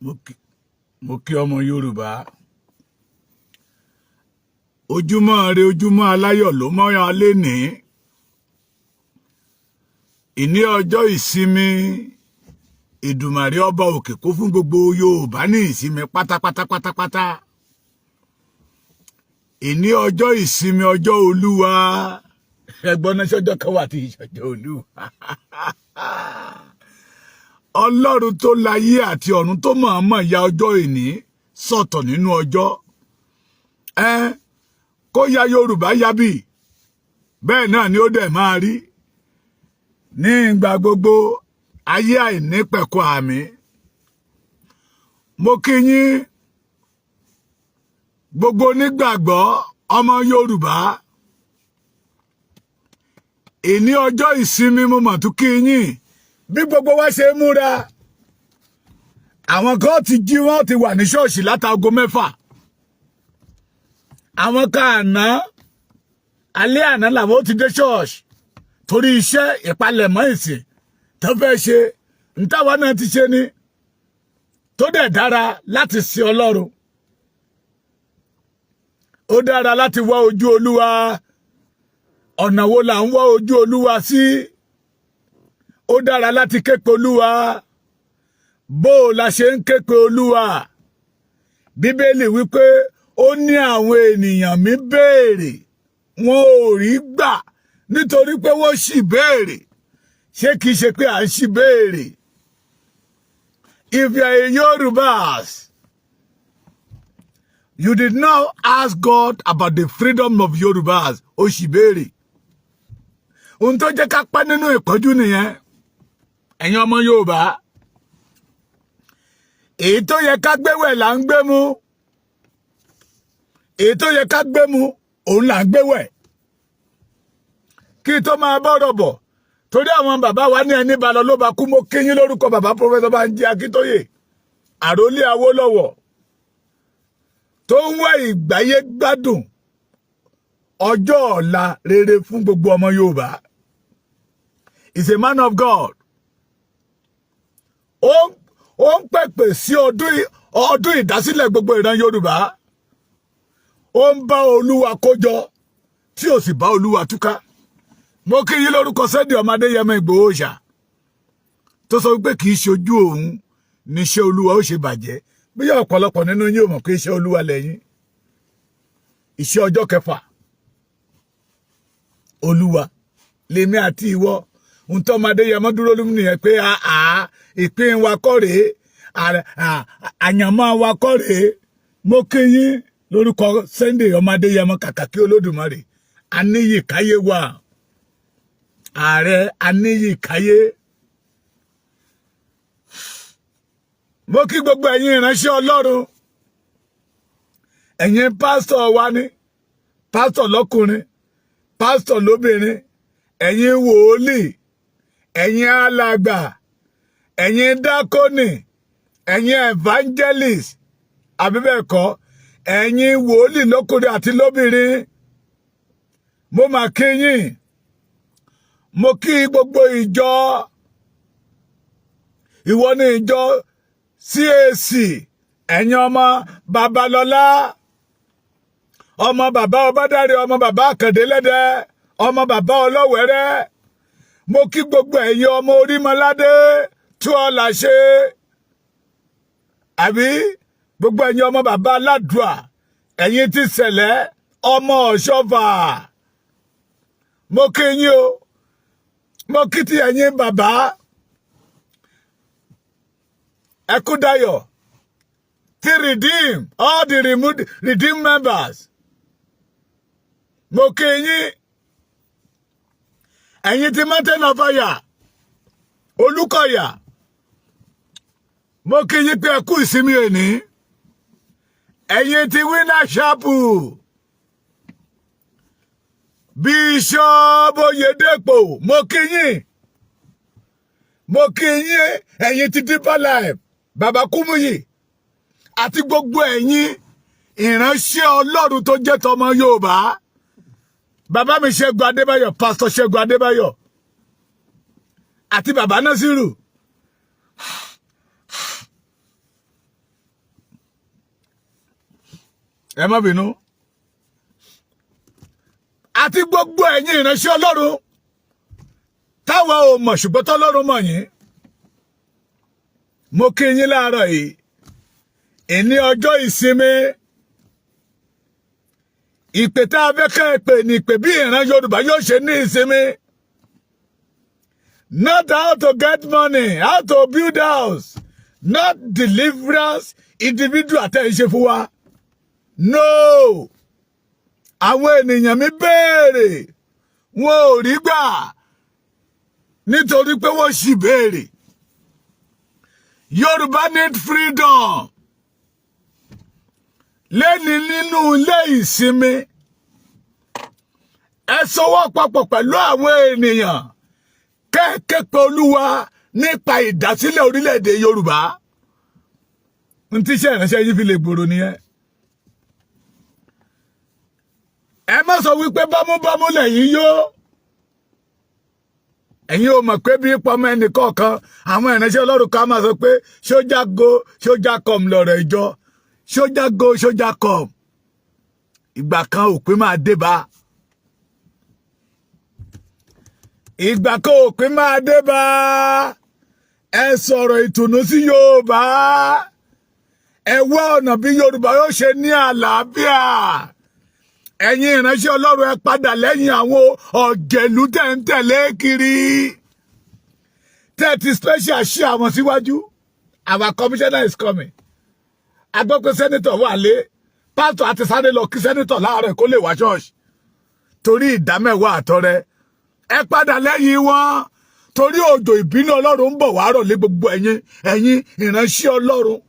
mo kí ọmọ Yorùbá ojúmọ́ ire ojúmọ́ aláyọ̀ ló mọ́yàn léni ìní ọjọ́ ìsinmi Èdùmàrè ọba òkè kó fún gbogbo Yorùbá ní ìsinmi pátápátá ìní ọjọ́ ìsinmi ọjọ́ Olúwa ẹgbọ́n náà ṣọjọ́ kan wà tí ìṣọjọ́ Olúwa Ọlọ́run tó láyé àti ọ̀run tó mọ̀ọ́mọ̀ ya ọjọ́ ìní sọ̀tọ̀ nínú ọjọ́ kó ya Yorùbá yábì bẹ́ẹ̀ náà ni ó dẹ̀ máa rí ní ìgbà gbogbo ayé àìnípẹ̀kọ̀ àmì mo kí yín gbogbo onígbàgbọ́ ọmọ Yorùbá ìní ọjọ́ ìsinmi mo mà tún kí yín bí gbogbo wa ṣe múra àwọn kan ti jí wọ́n ti wà ní ṣọ́ọ̀ṣì látago 6 àwọn kan alẹ́ àná làwọn ó ti dé ṣọ́ọ̀ṣì torí iṣẹ́ ìpalẹ̀mọ́ ìsìn tó fẹ́ ṣe ntàwa náà ti ṣe ni tó dẹ̀ dára láti sin Ọlọ́run ó dára láti wá ojú Olúwa ọ̀nà wo là ń wá ojú Olúwa sí ó dára láti képe Olúwa bó la ṣe ń képe Olúwa Bíbélì wípé ó ní àwọn ènìyàn mi béèrè wọn ò rí gbà nítorí pé wọ́n ṣì béèrè ṣé kìí ṣe pé à ń ṣì béèrè if you are a Yorubas you did not ask God about the freedom of Yorubas ó ṣì béèrè ohun tó jẹ́ ká pẹ́ nínú ìpọ́njú nìyẹn ẹ̀yin ọmọ Yorùbá èyí tó yẹ ká gbéwẹ̀ là ń gbé mu èyí tó yẹ ká gbé mu òun là ń gbéwẹ̀ kí tó máa bọ́rọ̀ bọ̀ torí àwọn bàbá wa ní ẹni balọ̀ ló bá kú mo kíyín lórúkọ bàbá Professor Banji Akíntóyè àrólé Awólọ́wọ̀ tó ń wá ìgbáyé gbádùn ọjọ́ ọ̀la rere fún gbogbo ọmọ Yorùbá is a man of God ó ń pèpè sí ọdún ìdásílẹ̀ gbogbo ìran Yorùbá ó ń bá Olúwa kójọ tí ò sì bá Olúwa túká mo kí yín lórúkọ Sunday ọmọ Adéyẹmọ Ìgbòho Òòṣà tó sọ wípé kì í ṣojú òun níṣẹ́ Olúwa ó ṣe bàjẹ́ bóyá ọ̀pọ̀lọpọ̀ nínú yín ò mọ̀ pé iṣẹ́ Olúwa lẹ́yìn iṣẹ́ ọjọ́ 6 Olúwa lèmi àti ìwọ ohun tó ọmọ Adéyẹmọ dúró lómi nìyẹn pé ìpín wa kọ́ rèé àyànmọ́ wa kọ́ rèé mo kí yín lórúkọ Sunday ọmọ Adéyẹmọ kàkà kí Olódùmarè Aníyìkáyé wà ààrẹ Aníyìkáyé mo kí gbogbo ẹ̀yin ìránṣẹ́ Ọlọ́run ẹ̀yin pásítọ̀ wa ní pásítọ̀ lọ́kùnrin pásítọ̀ lóbìnrin ẹ̀yin wòólì ẹ̀yin alàgbà ẹ̀yin dákónì ẹ̀yin evangelist àbíbẹ̀kọ́ ẹ̀yin wòólì lọ́kùnrin àti lóbìnrin mo mà kí yín mo kí gbogbo ìjọ ìwọ ní ìjọ CAC ẹ̀yin ọmọ Babalọ́lá ọmọ bàbá Ọbádáre ọmọ bàbá Àkàndé Lẹ́dẹ ọmọ bàbá Ọlọ́wẹ̀rẹ́ mo kí gbogbo ẹ̀yin ọmọ Orímọládé tú ọ̀la ṣe àbí gbogbo ẹ̀yin ọmọ bàbá Aládùà ẹ̀yin ti Sẹ̀lẹ̀ ọmọ Ọ̀ṣọ́fà mo kí yín o mo kí ti ẹ̀yin bàbá Ẹkúdayọ̀ ti redeem all the redeem members mo kí yín ẹ̀yin ti Mountain of Fire Olúkọ̀yà mo kí yín pé ẹ kú ìsinmi òní ẹ̀yin ti Winner Chapel Bishop Oyedepo mo kí yín ẹ̀yin ti Deeper Life Bàbá Kúmúyì àti gbogbo ẹ̀yin ìránṣẹ́ Ọlọ́run tó jẹ́ tọmọ Yorùbá bàbá mi Ṣẹ́gun Adébáyọ̀ Pastor Ṣẹ́gun Adébáyọ̀ àti bàbá Násírù ẹ má bínú àti gbogbo ẹ̀yin ìránṣẹ́ Ọlọ́run táwa ò mọ̀ ṣùgbọ́n tọ́lọ́run mọ̀ yín mo kí yín láàárọ̀ yìí ìní ọjọ́ ìsinmi ìpè tá a fẹ́ ká ẹ pè ní ìpè bí ìran Yorùbá yóò ṣe ní ìsinmi not how to get money how to build house not deliverance individual tẹ́ ẹ ṣe fún wa no àwọn ènìyàn mi béèrè wọn ò rí gbà nítorí pé wọ́n ṣì béèrè Yorùbá need freedom lẹ́ni nínú ilé ìsinmi ẹ sọwọ́ papọ̀ pẹ̀lú àwọn ènìyàn kẹ́kẹ́ pé Olúwa nípa ìdásílẹ̀ orílẹ̀-èdè Yorùbá n tí iṣẹ́ ìránṣẹ́ yìí fi lè gbòòrò nìyẹn ẹ má sọ wípé bámúbámú lẹ́yìn yó ẹ̀yin ò mọ̀ pé bí pọmọ ẹnì kọ̀ọ̀kan àwọn ìránṣẹ́ Ọlọ́run ká máa sọ pé sójà go sójà com lọ̀rọ̀ ìjọ sójà go sójà com ìgbà kan òpin máa dé bá ìgbà kan òpin máa dé bá ẹ sọ̀rọ̀ ìtùnú sí Yorùbá ẹ wá ọ̀nà bí Yorùbá yóò ṣe ní àlàáfíà ẹ̀yin ìránṣẹ́ Ọlọ́run ẹ padà lẹ́yìn àwọn ọ̀jẹ̀lú tẹ̀ ń tẹ̀lé kiri tẹ́tí special ṣí àwọn síwájú our commissioner is coming agbọ́pẹ́ sẹ́nitọ̀ wà lé pásítọ̀ àti sáré lọ kí sẹ́nitọ̀ láàárọ̀ kó lè wá ṣọ́ọ̀ṣì torí ìdámẹ́wàá àtọrẹ ẹ padà lẹ́yìn wọn torí òjò ìbínú Ọlọ́run ń bọ̀ wá rọ̀ lé gbogbo ẹ̀yin ìránṣẹ́ Ọlọ́run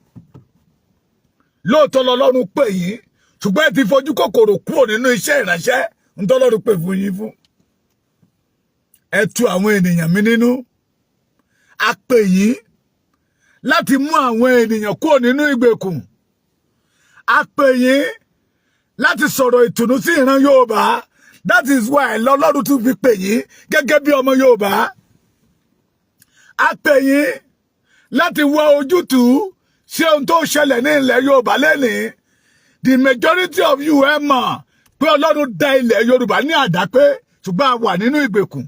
lóòótọ́ lọ́lọ́run pè yín ṣùgbọ́n ẹ ti fojú kòkòrò kúrò nínú iṣẹ́ ìránṣẹ́ ń tọ́lọ́run pè fún yín fún ẹ tu àwọn ènìyàn mi nínú a pè yín láti mú àwọn ènìyàn kúrò nínú ìgbèkùn a pè yín láti sọ̀rọ̀ ìtùnú sí ìran Yorùbá that is why lọ́lọ́run tún fi pè yín gẹ́gẹ́ bí ọmọ Yorùbá a pè yín láti wá ojútùú sí ohun tó ṣẹlẹ̀ ní ilẹ̀ Yorùbá lẹ́nìí the majority of you ẹ mọ̀ pé Ọlọ́run dá ilẹ̀ Yorùbá ní àdápé ṣùgbọ́n a wà nínú ìgbèkùn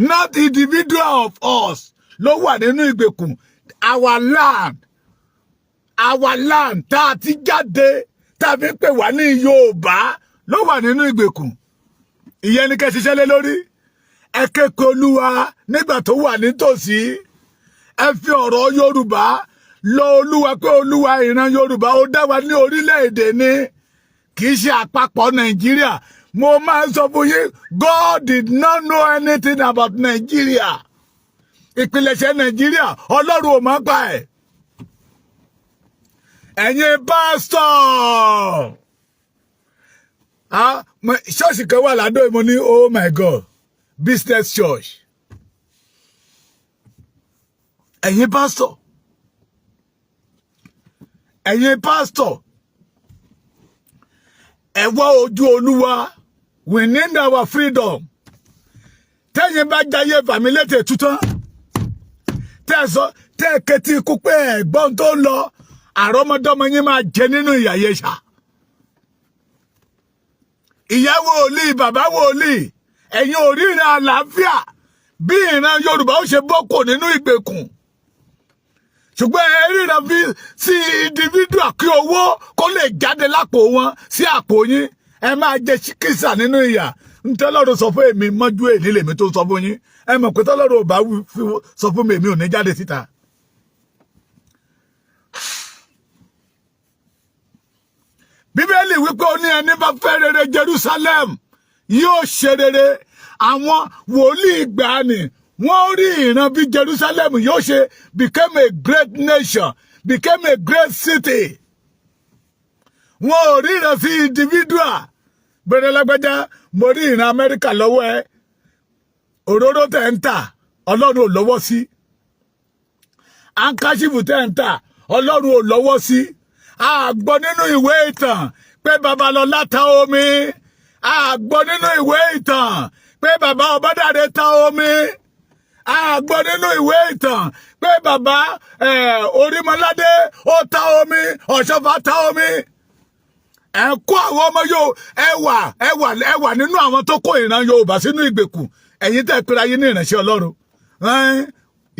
not individual of us ló wà nínú ìgbèkùn our land tá a ti jáde tá a fi pè wá ní Yorùbá ló wà nínú ìgbèkùn ìyẹn ni kẹ́ ṣiṣẹ́ lé lórí ẹ ké pe Olúwa nígbà tó wà nítòsí ẹ fi ọ̀rọ̀ Yorùbá lọ Olúwa pé Olúwa ìran Yorùbá ó dá wa ní orílẹ̀-èdè ni kì í ṣe àpapọ̀ Nàìjíríà mo máa ń sọ fún yín God did not know anything about Nigeria ìpilẹ̀ṣẹ̀ Nàìjíríà Ọlọ́run ò mọ̀ pa ẹ̀ ẹ̀yin pásítọ̀ ṣọ́ọ̀ṣì kan wà ládó ìmọ̀ ní oh my God business church ẹ̀yin pásítọ̀ ẹ wá ojú Olúwa we need our freedom tẹ́yin bá jayé fàmílétè tuntun tẹ́ kẹtí ikú pé ẹ̀gbọ́n tó ń lọ àrọ́mọdọ́mọ yín máa jẹ nínú ìyà yẹn ṣá ìyá wòlíì bàbá wòlíì ẹ̀yin ò rí ìran àlàáfíà bí ìran Yorùbá ó ṣe bọ́kò nínú ìgbèkùn ṣùgbọ́n ẹ ríran fi sí individual kí owó kó lè jáde lápò wọn sí àpò yín ẹ máa jẹ kísà nínú ìyà ntọ́lọ́run sọ fún èmi mọ́jú èyí lèmi tó sọ fún yín ẹ mọ̀ pé tọ́lọ́run ò bá sọ fún mi èmi ò ní jáde síta. Bíbélì wípé ó ní ẹni bá fẹ́ rere Jerusalem yóò ṣe rere àwọn wòlíì ìgbàanì wọ́n rí ìran bí Jerusalem yóò ṣe became a great nation became a great city wọ́n ò ríran sí individual bẹ̀rẹ̀ lágbájá mo rí ìran Amẹ́ríkà lọ́wọ́ ẹ òróró tẹ̀ ń tà Ọlọ́run ò lọ́wọ́ sí ankashifu tẹ̀ ń tà Ọlọ́run ò lọ́wọ́ sí a gbọ́ nínú ìwé ìtàn pé Babalọ́lá ta omi a gbọ́ nínú ìwé ìtàn pé bàbá Ọbádàrẹ ta omi a gbọ́ nínú ìwé ìtàn pé bàbá Orímọládé ó ta omi Ọ̀ṣọ́fà ta omi ẹ kó àwọn ọmọ yóò ẹ wà nínú àwọn tó kó ìran Yorùbá sínú ìgbèkùn. Ẹ̀yin tẹ́ pera yín ní ìránṣẹ́ Ọlọ́run.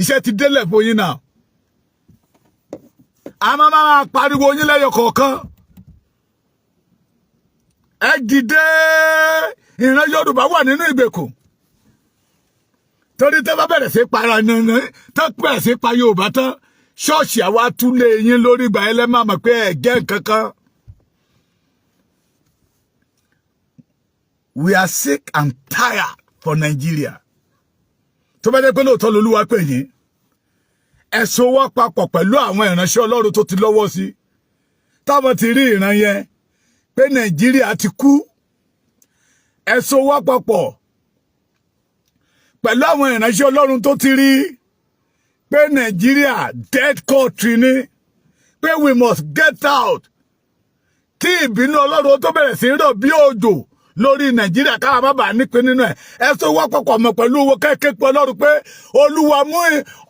Iṣẹ́ ti délẹ̀ fún yín náà. A máa pariwo yín lẹ́yọ kọ̀ọ̀kan. Ẹ dìde, ìran Yorùbá wà nínú ìgbèkùn. Torí tẹ́ bá bẹ̀rẹ̀ sí para nínú tẹ́ bẹ̀rẹ̀ sí pa Yorùbá tán, ṣọ́ọ̀ṣì àwa tún lé yín lórí ìgbà ẹlẹ́mà mọ̀ pé ẹ jẹ́ nǹkan kan. We are sick and tired for Nigeria. Tó bá jẹ́ pé lóòótọ́ lolúwa pè yín, ẹ sowọ́ papọ̀ pẹ̀lú àwọn ìránṣẹ́ Ọlọ́run tó ti lọ́wọ́ sí. Táwọn ti rí ìran yẹn pé Nàìjíríà ti kú. Ẹ sowọ́ papọ̀ pẹ̀lú àwọn ìránṣẹ́ Ọlọ́run tó ti rí pé Nàìjíríà dead country ni, pé we must get out. Kí ìbínú Ọlọ́run tó bẹ̀rẹ̀ sí rọ̀ bí òjò lórí Nàìjíríà káwa má bàa nípìn nínú ẹ̀. Ẹ sowọ́ papọ̀ mọ́ pẹ̀lú owó kẹ́kẹ́ pé Ọlọ́run pé Olúwa mú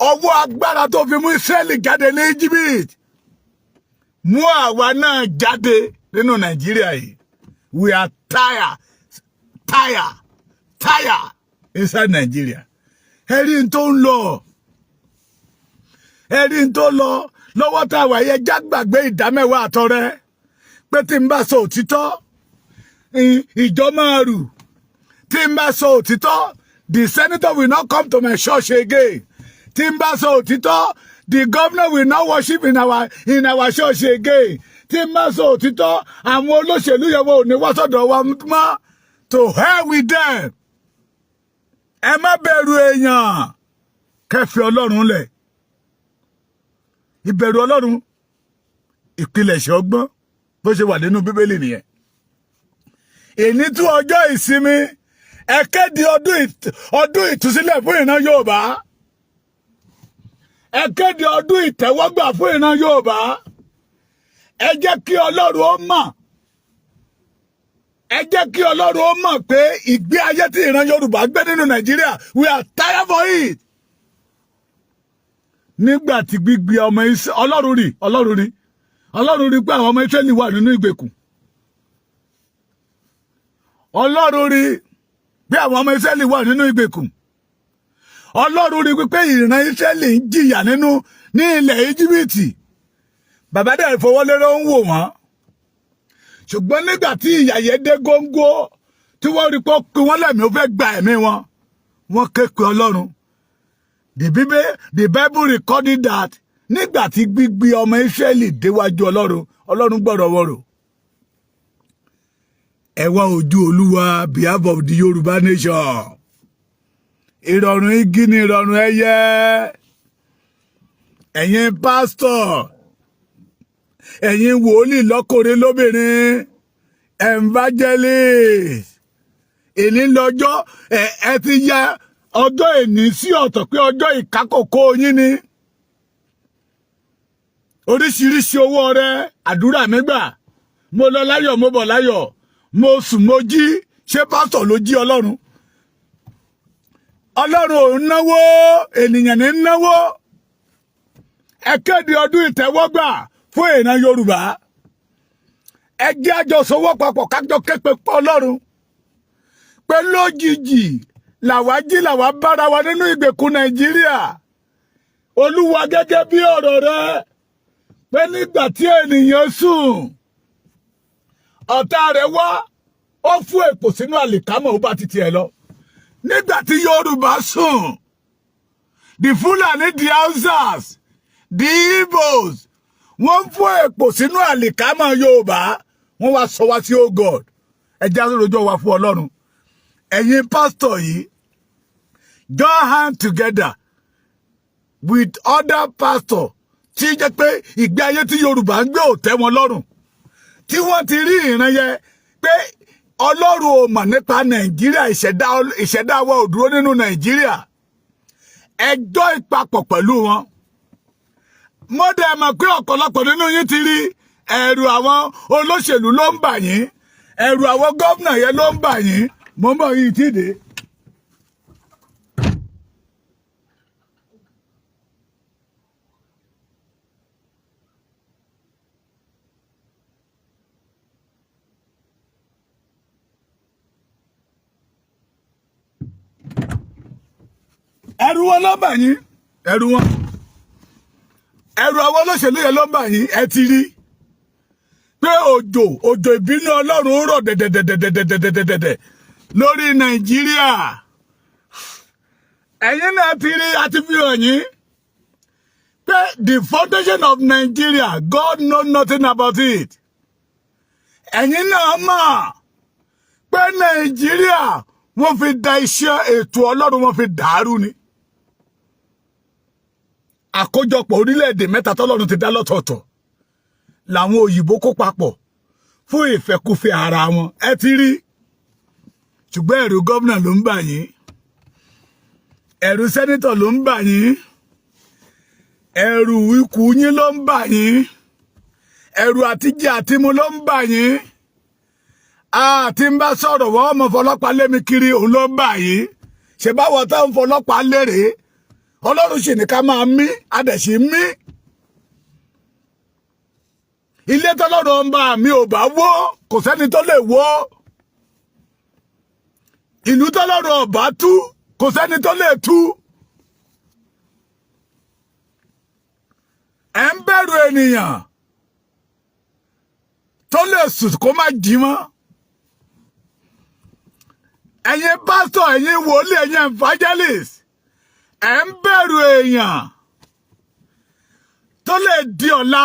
ọwọ́ agbára tó fi mú Ísírẹ́lì jáde ní Egypt. Mú àwa náà jáde nínú Nàìjíríà yìí. We are tired inside Nigeria. Ẹ̀rí tó ń lọ. Ẹ̀rí tó lọ lọ́wọ́ tá a wà yẹ jágbàgbé ìdámẹ́wàá àtọrẹ. Pé tí n bá sọ òtítọ́, ìjọ máa rù. Tí n bá sọ òtítọ́, the senator will not come to my church again. Tí n bá sọ òtítọ́, the governor will not worship in our church again. Tí n bá sọ òtítọ́, àwọn olóṣèlú yẹn ò ní wá sọ́dọ̀ wa mọ́. To hell with them. Ẹ má bẹ̀rù èèyàn. Kẹ́fì Ọlọ́run lẹ̀. Ìbẹ̀rù Ọlọ́run ìpilẹ̀ṣẹ̀ ọgbọ́n bó ṣe wà nínú Bíbélì nìyẹn. Èní tún ọjọ́ ìsinmi, ẹ kéde ọdún ìtúsílẹ̀ fún ìran Yorùbá. Ẹ kéde ọdún ìtẹ́wọ́gbà fún ìran Yorùbá. Ẹ jẹ́ kí Ọlọ́run ó mọ̀. Ẹ jẹ́ kí Ọlọ́run ó mọ̀ pé ìgbé ayé tí ìran Yorùbá gbé nínú Nàìjíríà, we are tired for it. Nígbà tí gbígbé ọmọ Ọlọ́run rí pé àwọn ọmọ Ísírẹ́lì wà nínú ìgbèkùn. Ọlọ́run rí pé àwọn ọmọ Ísírẹ́lì wà nínú ìgbèkùn. Ọlọ́run rí pé ìran Ísírẹ́lì ń jìyà ní ilẹ̀ Íjíbítì. Bàbá dẹ̀ fọwọ́lérò ń wò wọ́n. Ṣùgbọ́n nígbà tí ìyà yẹn dé góńgó tí wọ́n rí pé wọ́n lẹ́mìí ó fẹ́ gba ẹ̀mí wọn, wọ́n ké pe Ọlọ́run. The Bible recorded that nígbà tí gbígbé ọmọ Ísírẹ́lì déwájú Ọlọ́run gbọ́dọ̀ wọ̀rọ̀. Ẹ wá ojú Olúwa behalf of the Yorùbá nation. Ìrọ̀rùn igi ni ìrọ̀rùn ẹyẹ. Ẹ̀yin pásítọ̀, ẹ̀yin wòlíì lọ́kùnrin lóbìnrin, evangelist, èní lọ́jọ́ ẹ ti ya ọjọ́ èní sí ọ̀tọ̀ pé ọjọ́ ìkákòkò yín ni. Oríṣiríṣi owó ọrẹ àdúrà mi gbà. Mo lọ láyọ̀, mo bọ̀ láyọ̀, mo sùn, mo jí. Ṣé pásítọ̀ ló jí Ọlọ́run? Ọlọ́run ò ń náwó, ènìyàn ní ń náwó. Ẹ kéde ọdún ìtẹ́wọ́gbà fún ìran Yorùbá. Ẹ jẹ́ àjọ sowọ́ papọ̀ kájọ képe pọ̀ Ọlọ́run. Pé lójijì làwa bára wa nínú ìgbèkùn Nàìjíríà. Olúwa gẹ́gẹ́ bí ọ̀rọ̀ rẹ pé nígbà tí ènìyàn sùn, ọ̀tá rẹ̀ wá, ó fún èpò sínú àlìkámọ̀ ó bá ti tiẹ̀ lọ. Nígbà tí Yorùbá sùn, the Fulani, the Hausas, the Igbos, wọ́n fún èpò sínú àlìkámọ̀ Yorùbá, wọ́n wá sọ wá sí oh God. Ẹ já lójọ́ wa fún Ọlọ́run. Ẹ̀yin pásítọ̀ yìí, join hand together with other pastors tí jẹ́ pé ìgbé ayé tí Yorùbá ń gbé ò tẹ́ wọn lọ́rùn. Tí wọ́n ti rí ìran yẹn pé Ọlọ́run ò mọ̀ nípa Nàìjíríà, ìṣẹ̀dá wa ò dúró nínú Nàìjíríà. Ẹ jọ ìpapọ̀ pẹ̀lú wọn. Mo dẹ̀ mọ̀ pé ọ̀pọ̀lọpọ̀ nínú yín ti rí ẹ̀rù àwọn olóṣèlú ló ń bà yín. Ẹ̀rù àwọn gómìnà yẹn ló ń bà yín. Mo mọ̀ yìí tí dé. ẹ̀rù wọn ló bà yín, ẹ̀rù wọn, ẹ̀rù àwọn olóṣèlú yẹn ló bà yín. Ẹ ti rí pé òjò ìbínú Ọlọ́run ń rọ̀ dẹ̀dẹ̀dẹ̀dẹ̀dẹ̀dẹ̀dẹ̀ lórí Nàìjíríà. Ẹ̀yin náà ti rí, àti fi hàn yín pé the foundation of Nigeria, God knows nothing about it. Ẹ̀yin náà mọ̀ pé Nàìjíríà wọ́n fi da iṣẹ́ ètò Ọlọ́run, wọ́n fi dàrú ni. Àkójọpọ̀ orílẹ̀-èdè mẹ́ta tọ́lọ́run ti dá lọ́tọ̀ọ̀tọ̀ làwọn òyìnbó kó papọ̀ fún ìfẹ́kúfẹ́ ara wọn. Ẹ ti rí, ṣùgbọ́n ẹ̀rù gómìnà ló ń bà yín, ẹ̀rù sẹ́nítọ̀ ló ń bà yín, ẹ̀rù ikú yín ló ń bà yín, ẹ̀rù àtijẹ àtimu ló ń bà yín. Àti ń bá sọ̀rọ̀ wọ́n ọmọ fọlọ́pàá lémi kiri, òun ló ń bà yín. Ṣé báwọ̀ tó ń fọlọ́pàá lérè? Ọlọ́run sì ní ká máa mí, adẹ̀sí mí. Ilé tọ́lọ́run ọba mi ò bá wó, kò sẹ́ni tó lè wó. Ìlú tọ́lọ́run ọba tú, kò sẹ́ni tó lè tú. Ẹ ń bẹ̀rù ènìyàn tó lè sùn kó má jí mọ́. Ẹ̀yin pásítọ̀, ẹ̀yin wòlíì, ẹ̀yin evangelist, ẹ ń bẹ̀rù èèyàn tó lè di ọ̀la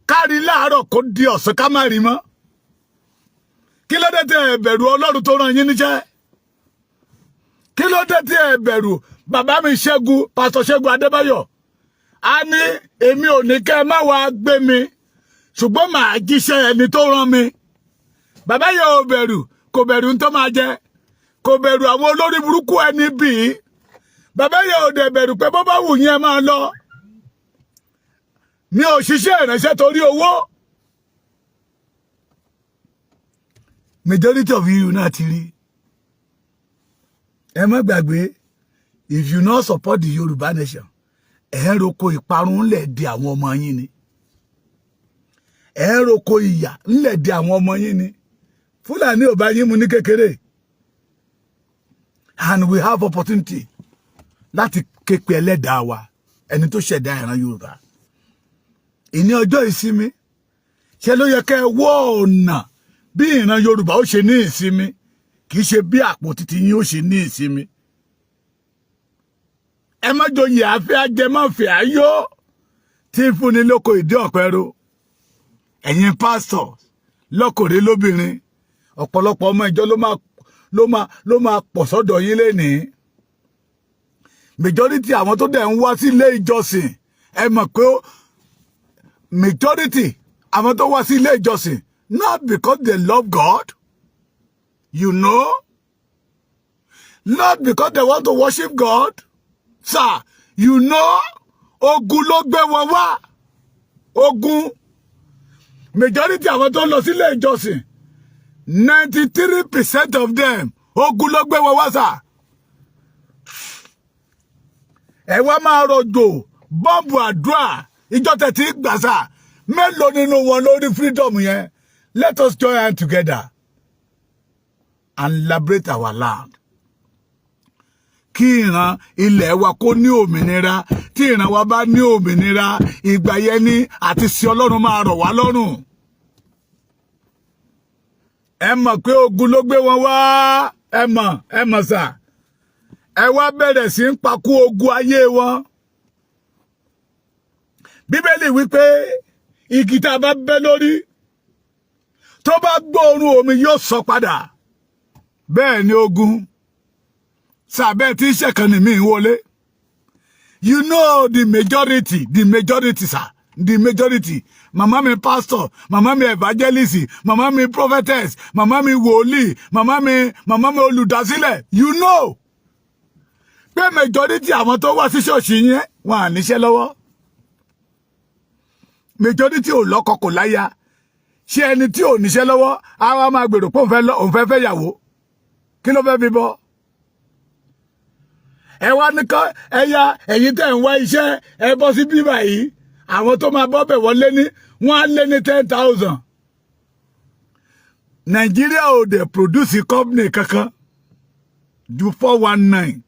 kárí láàárọ̀ kó di ọ̀sán ká má rí mọ́. Kí ló dé tí ẹ bẹ̀rù Ọlọ́run tó rán yín níṣẹ́? Kí ló dé tí ẹ bẹ̀rù bàbá mi Ṣẹ́gun, pásítọ̀ Ṣẹ́gun Adébáyọ̀? A ní èmi ò ní kẹ́ ẹ má wá gbé mi, ṣùgbọ́n màá jíṣẹ́ ẹni tó rán mi. Bàbá yẹn ò bẹ̀rù, kò bẹ̀rù ń tó máa jẹ, kò bẹ̀rù àwọn olórí burúkú ẹni bíi. Bàbá yẹn ò dẹ̀ bẹ̀rù pé bó bá wù yín ẹ máa lọ. Mi ò ṣiṣẹ́ ìránṣẹ́ torí owó. Majority of you náà ti rí. Ẹ má gbàgbé, if you not support the Yorùbá nation, ẹ ń roko ìparun ńlẹ̀ di àwọn ọmọ yín ni. Ẹ ń roko ìyà ńlẹ̀ di àwọn ọmọ yín ni. Fúlàní ò bá yín mu ní kékeré. And we have opportunity láti képe ẹlẹ́dàá wa, ẹni tó ṣẹ̀dá ìran Yorùbá. Ìní ọjọ́ ìsinmi, ṣe ló yẹ kẹ́ ẹ wọ́ ọ̀nà bí ìran Yorùbá ó ṣe ní ìsinmi, kì í ṣe bí àpò títí yín ó ṣe ní ìsinmi. Ẹ má joyè àfẹ́ ajẹmọ́fẹ́ ayó tí ń fúnni lóko ìdí ọ̀pẹ́rọ. Ẹ̀yin pásítọ̀ lọ́kùnrin lóbìnrin, ọ̀pọ̀lọpọ̀ ọmọ ìjọ ló máa pọ̀ sọ́dọ̀ yín lénìí. Majority àwọn tó dẹ̀ ń wá sí ilé ìjọsìn, ẹ mọ̀ pé majority àwọn tó wá sí ilé ìjọsìn, not because they love God, you know, not because they want to worship God, sir, you know, ogun ló gbé wọn wá, ogun. Majority àwọn tó lọ sí ilé ìjọsìn, 93% of them, ogun ló gbé wọn wá, sir. Ẹ wá máa rọ̀jò bọ́ǹbù àdúrà ìjọ tẹ̀tí gbàsà mélòó nínú wọn lórí freedom yẹn. Let us join hands together and liberate our land. Kí ìran ilẹ̀ wa kó ní òmìnira. Tí ìran wa bá ní òmìnira, ìgbà yẹn ni àti sí Ọlọ́run máa rọ̀ wá lọ́rùn. Ẹ mọ̀ pé ogun ló gbé wọn wá. Ẹ mọ̀ sà. Ẹ wá bẹ̀rẹ̀ sí ń pakú ogun ayé wọn. Bíbélì wípé igi tá a bá bẹ́ lórí tó bá gbóòórùn omi yóò sọ padà. Bẹ́ẹ̀ ni ogun. Sàbẹ́ tí ìṣẹ̀kan ni mí wọlé. You know the majority, sir. The majority. Màmá mi pastor, màmá mi evangelist, màmá mi prophetess, màmá mi wòlíì, màmá mi olùdásílẹ̀. You know. Pé majority àwọn tó wá sí ṣọ́ọ̀ṣì yẹn wọn à níṣẹ́ lọ́wọ́. Majority ò lọ́kọ kò láya. Ṣé ẹni tí ò níṣẹ́ lọ́wọ́ á wá máa gbèrò pé òun fẹ́ yàwó? Kí ló fẹ́ fi bọ́? Ẹ wá ní kọ́ ẹ̀yà ẹ̀yin tẹ̀ ń wá iṣẹ́ ẹ bọ́ sí bíbà yìí. Àwọn tó máa bọ́ bẹ̀ wọ́n á lé ní 10,000. Nàìjíríà ò dẹ̀ produce company kankan ju 419.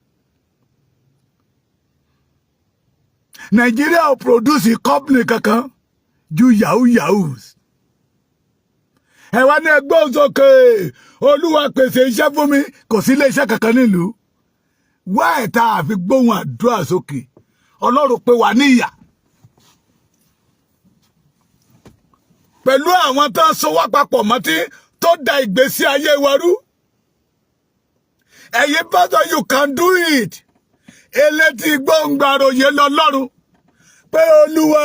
Nàìjíríà ò produce company kankan ju yahoos. Ẹ wá ní ẹgbẹ́ òsókè Olúwa pèsè iṣẹ́ fún mi, kò sí ilé iṣẹ́ kankan nílùú. Wá ẹ̀ta àfi gbóhùn àdúrà sókè. Ọlọ́run pé wà ní ìyà. Pẹ̀lú àwọn tó ń sowọ́ papọ̀ mọ́tí tó da ìgbésí ayé wa rú. Ẹ̀yin pastor, you can do it. Elétí gbóǹgbàròyé lọ́lọ́run. Pé Olúwa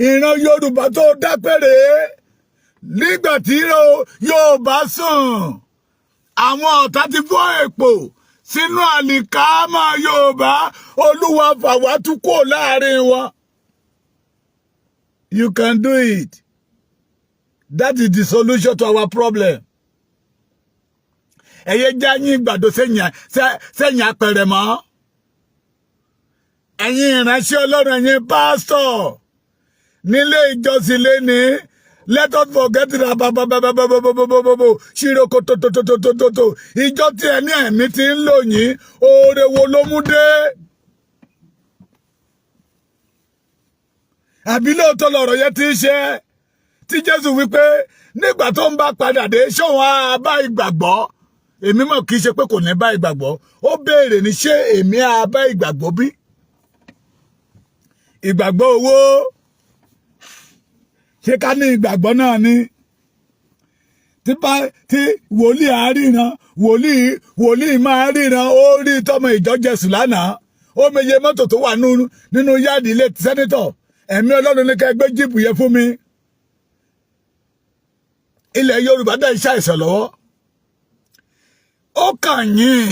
ìran Yorùbá tó dápẹ́rẹ́. Nígbà tí Yorùbá sùn, àwọn ọ̀tá ti fọ́ èpò sínú àlìkámà Yorùbá. Olúwa fà wá tú kúrò láàrin wọn. You can do it. That is the solution to our problem. Ẹyẹ já yín gbàdo sẹ́yìn apẹ̀rẹ̀ mọ́. Ẹ̀yin ìránṣẹ́ Ọlọ́run, ẹ̀yin pásítọ̀ nílé ìjọsìn lẹ́ni. Let us forget it. Ṣíroko tó. Ìjọ tí ẹni ẹ̀mí ti ń lò yín, oore wo ló mú dé? Àbí lóòótọ́ lọ̀rọ̀ yẹn ti ń ṣe tí Jésù wípé nígbà tó ń bá padà dé ṣóun á bá ìgbàgbọ́. Èmi mọ̀ kìí ṣe pé kò ní bá ìgbàgbọ́. Ó béèrè ní ṣé èmi á bá ìgbàgbọ́ bí? Ìgbàgbọ́ owó. Ṣé ká ní ìgbàgbọ́ náà ni? Tí wòlíì á ríran, wòlíì máa ríran, ó rí tọmọ ìjọ Jésù lánàá. Ó meye mọ́tò tó wà nínú yáàdì ilé sẹ́nítọ̀. Ẹ̀mí Ọlọ́run ní ká gbé jíìpù yẹn fún mi. Ilẹ̀ Yorùbá dá iṣẹ́ àìsàn lọ́wọ́. Ó kàn yín.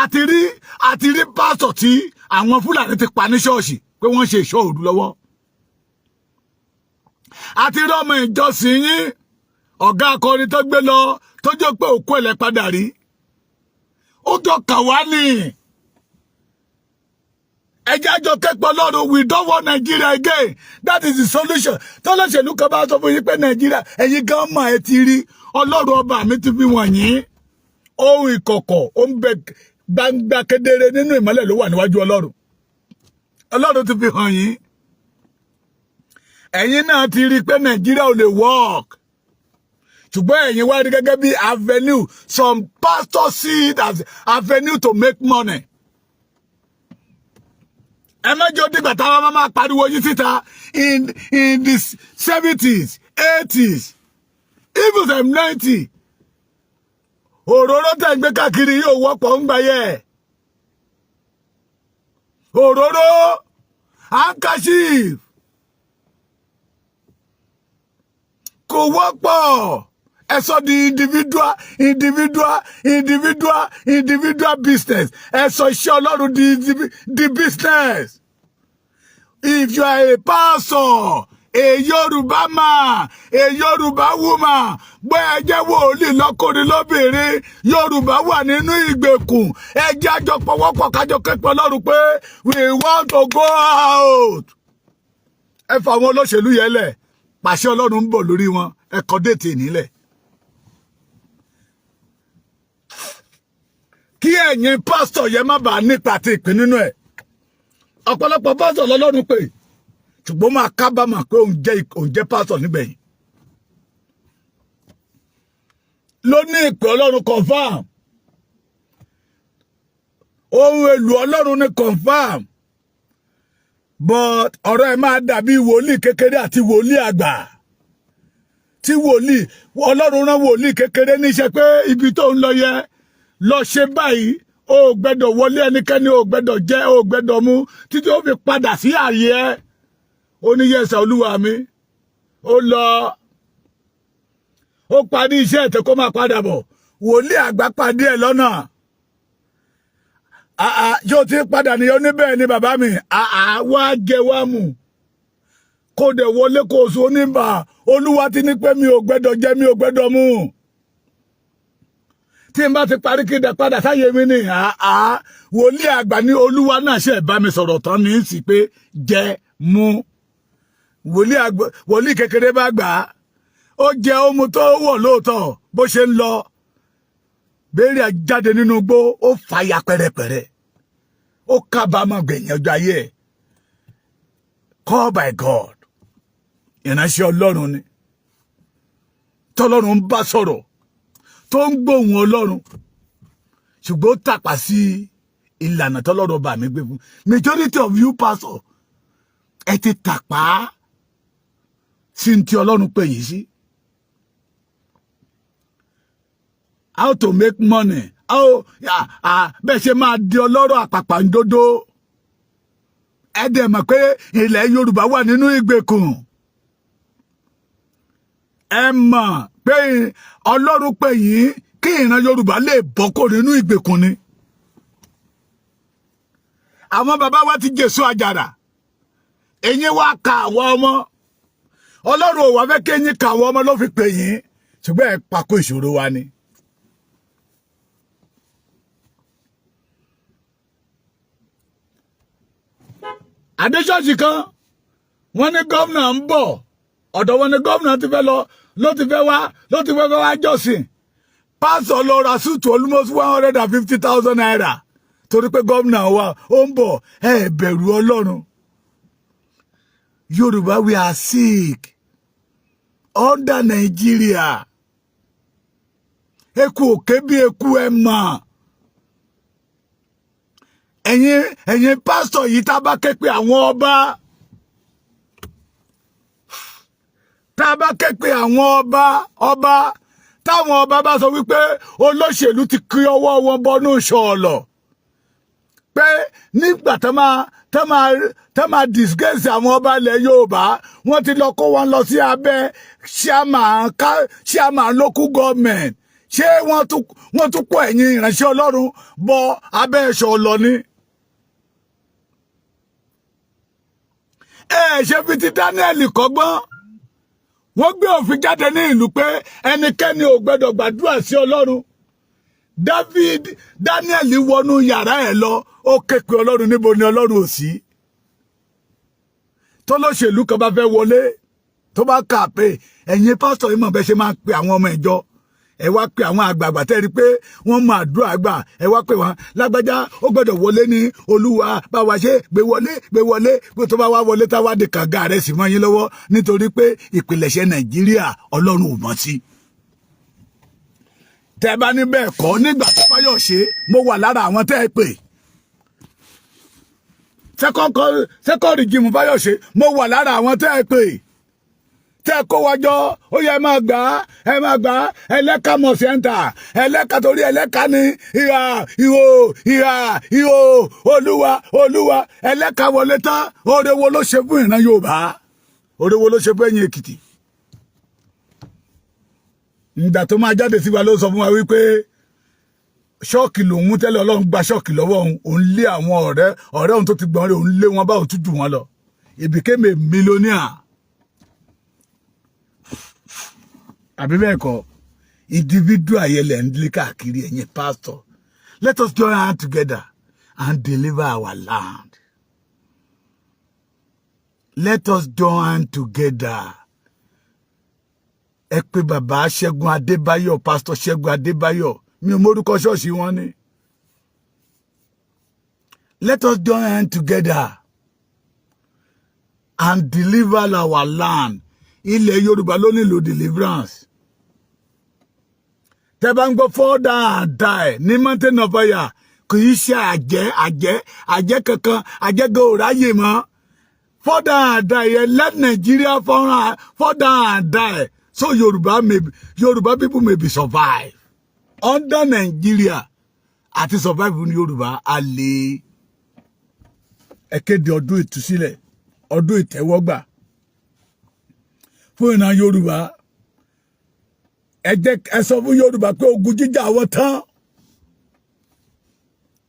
Àti rí pásítọ̀ tí àwọn Fúlàní ti pa ní ṣọ́ọ̀ṣì pé wọ́n ṣe ìṣọ́ òru lọ́wọ́. Àti rí ọmọ ìjọsìn yín, ọ̀gá akọrin tó gbé lọ tó jẹ́ pé òkú ẹ̀lẹ́ padà rí. Ó jọ kà wá ní. Ẹjẹ́ àjọ kẹ́pọ̀ Ọlọ́run, we don't want Nigeria again. That is the solution. Tọ́lọ́ṣèlú kan bá sọ fún yín pé Nàìjíríà, ẹ̀yin gan mọ̀ ẹ ti rí. Ọlọ́run ọba mi ti fi wọ̀nyí. Ohun ìkọ̀kọ̀ ó ń bẹ gbangba kedere nínú ìmọ́lẹ̀ ló wà níwájú Ọlọ́run. Ọlọ́run ti fi hàn yín. Ẹ̀yin náà ti rí pé Nàìjíríà ò lè work. Ṣùgbọ́n ẹ̀yin wá rí gẹ́gẹ́ bí avenue. Some pastors see it as avenue to make money. Ẹ mẹ́jọ dìgbà táwọn máa pariwo yín síta in the 70s, 80s, even some 90. Òróró tẹ̀ ń gbé káàkiri yóò wọ́pọ̀ ń gbà yẹ. Òróró, handkerchief, kò wọ́pọ̀. Ẹ sọ di individual business. Ẹ sọ iṣẹ́ Ọlọ́run di business. If you are a pastor, a Yorùbá man, a Yorùbá woman, bó ẹ jẹ́ wòlíì lọ́kùnrin lóbìnrin, Yorùbá wà nínú ìgbèkùn. Ẹ jẹ́ àjọ pọ̀wọ́pọ̀ kájọ kẹ́pọ̀ Ọlọ́run pé we want to go out. Ẹ fà àwọn olóṣèlú yẹn lẹ̀. Pàṣẹ Ọlọ́run ń bọ̀ lórí wọn. Ẹ kọ déètì nílẹ̀. Kí ẹ̀yin pásítọ̀ yẹn má bàa nípa àti ìpín nínú ẹ̀. Ọ̀pọ̀lọpọ̀ pásítọ̀ lọ́lọ́run pé ṣùgbọ́n máa kábàámọ̀ pé òun jẹ́ pásítọ̀ nígbẹ̀yìn. Ló ní ìpè Ọlọ́run confirm. Ohun èlò Ọlọ́run ní confirm. But ọ̀rọ̀ ẹ̀ máa dàbí wòlíì kékeré àti wòlíì àgbà. Tí wòlíì Ọlọ́run rán wòlíì kékeré níṣẹ́ pé ibi tó ń lọ yẹ lọ ṣe báyìí, ó gbẹ́dọ̀ wọlé ẹnikẹ́ni, ó gbẹ́dọ̀ jẹ, ó gbẹ́dọ̀ mú títí ó fi padà sí ààyè ẹ̀. Ó ní yẹ́sà Olúwa mi. Ó lọ. Ó parí iṣẹ́ ẹ̀ tó kó máa padà bọ̀. Wòlíì àgbà pàdé ẹ̀ lọ́nà. Yóò ti padà ní oníbẹ̀ ni bàbá mi. Wá jẹ wá mú. Kó dẹ̀ wọlé kó oṣù oníbà. Olúwa ti ní pé mi ò gbẹ́dọ̀ jẹ, mi ò gbẹ́dọ̀ mú. Tí n bá ti parí kí n dẹ̀ padà sáyé mi ni. Wòlíì àgbà ní Olúwa náà ṣe bá mi sọ̀rọ̀ tán ní sí pé jẹ mú. Wòlíì kékeré bá gbà á. Ó jẹ ohun tó wọ̀ lóòótọ́ bó ṣe ń lọ. Béèrè jáde nínú igbó, ó fàya pẹ̀rẹ̀pẹ̀rẹ̀. ó kábàámọ̀ gbẹ̀yìn ọjọ́ ayé ẹ̀. Call by God. Ìránṣẹ́ Ọlọ́run ni. Tọ́lọ́run ń bá sọ̀rọ̀. Tó ń gbóhùn Ọlọ́run. Ṣùgbọ́n ó tàpá sí ìlànà tọ́lọ́run bá mi gbé fún. Majority of you pastor, ẹ ti tàpá sí ti Ọlọ́run pè yín sí. How to make money. Bẹ́ẹ̀ ṣe máa di ọlọ́rọ̀ àpàpàǹdodo. Ẹ dẹ̀ mọ̀ pé ilẹ̀ Yorùbá wà nínú ìgbèkùn. Ẹ mọ̀ pé Ọlọ́run pè yín kí ìran Yorùbá lè bọ́kò nínú ìgbèkùn ni. Àwọn bàbá wa ti jésù àjàrà. Ẹ̀yin wá ka àwọn ọmọ. Ọlọ́run ò wá fẹ́ kí ẹ̀yin ka àwọn ọmọ ló fi pè yín. Ṣùgbọ́n ẹ pàkó ìṣòro wa ni. Adéṣọ́ọ̀ṣì kan wọ́n ní gómìnà ń bọ̀ ọ̀dọ̀ wọn ní gómìnà ti fẹ́ lọ ló ti fẹ́ wá jọ́sìn pásọ̀ lọ ra súùtù almost 150,000 naira torí pé gómìnà wa ó ń bọ̀ ẹ bẹ̀rù Ọlọ́run. Yorùbá we are sick under Nigeria eku òkè bí eku ẹ mọ̀. Ẹ̀yin pásítọ̀ yìí tá bá ké pe àwọn ọba táwọn ọba bá sọ wípé olóṣèlú ti kí ọwọ́ wọn bọnú ṣọ̀ọ̀lọ̀ pé nígbà tá máa disgrace àwọn ọba ilẹ̀ Yorùbá wọ́n ti lọ kó wọn lọ sí abẹ́ chairman local government ṣé wọ́n tún kó ẹ̀yin ìránṣẹ́ Ọlọ́run bọ abẹ́ ṣọ̀ọ̀lọ̀ ni. Ṣe fi ti Daniel kọ́gbọ́n wọ́n gbé òfin jáde ní ìlú pé ẹnikẹ́ni ò gbọ́dọ̀ gbàdúrà sí Ọlọ́run. Daniel wọnú yàrá ẹ̀ lọ ó ké pe Ọlọ́run níbo ni Ọlọ́run ò sí. Tọ́lọ́ṣèlú kan bá fẹ́ wọlé tó bá kà pé ẹ̀yin pásítọ̀ yìí mọ̀ bẹ́ẹ̀ ṣe máa pe àwọn ọmọ ìjọ ẹ wá pe àwọn àgbààgbà tẹ́ rí pé wọ́n mọ àdúrà àgbà ẹ wá pe wọn lágbájá ó gbọ́dọ̀ wọlé ní Olúwa bá wa ṣe gbé wọlé pé tó bá wá wọlé tá wá di kànga rẹ̀ sì mọ́ yín lọ́wọ́ nítorí pé ìpìlẹ̀ṣẹ̀ Nàìjíríà Ọlọ́run ò mọ̀ sí. Tẹ́ bá ní bẹ́ẹ̀ kọ́ nígbà tó Fáyọ̀ṣe mo wà lára àwọn tẹ́ ẹ pè sẹ́kọ̀ọ́ rìgìmù Fáyọ̀ṣe mo wà lára àwọn tẹ́ ẹ pè tẹ́ kó wájọ́ ó yẹ máa gbà ẹlẹ́ka mọ̀ sẹ́ńtà ẹlẹ́ka torí ẹlẹ́ka ní ìhò olúwa ẹlẹ́ka wọlé tán oore wo ló ṣe fún ìran Yorùbá oore wo ló ṣe fún ẹ̀yin Èkìtì. Ìgbà tó máa jáde sí wa ló sọ fún wa wípé ṣọ́ọ̀kì lòun mú tẹ́lẹ̀ Ọlọ́run gba ṣọ́ọ̀kì lọ́wọ́ òun lé àwọn ọ̀rẹ́ òun tó ti gbọ́n rẹ̀ òun lé wọn bá òun tún jù wọn lọ. He became a millionaire. Àbí bẹ́ẹ̀ kọ́ individual ayẹlẹ̀ ń lé káàkiri ẹ̀yin pastor. Let us join hands together and deliver our land. Let us join hands together. Ẹ pé bàbá Ṣẹ́gun Adébáyọ̀ pastor Ṣẹ́gun Adébáyọ̀ mi ò mórúkọ ṣọ́ọ̀ṣì wọn ni. Let us join hands together and deliver our land. Ilẹ̀ Yorùbá ló nílò deliverance. Tẹ́ bá ń gbọ́ fall down and die ní mountain of fire kì í ṣe àjẹ́ kankan àjẹ́gẹ́ ò ráyè mọ́. Fall down and die yẹn let Nigeria fall down and die so Yorùbá people may be survive. Under Nigeria àti survive ní Yorùbá a lè kéde ọdún ìtúsílẹ̀ ọdún ìtẹ́wọ́gbà fún ìran Yorùbá. Ẹ sọ fún Yorùbá pé ogun jíjà àwọn tán.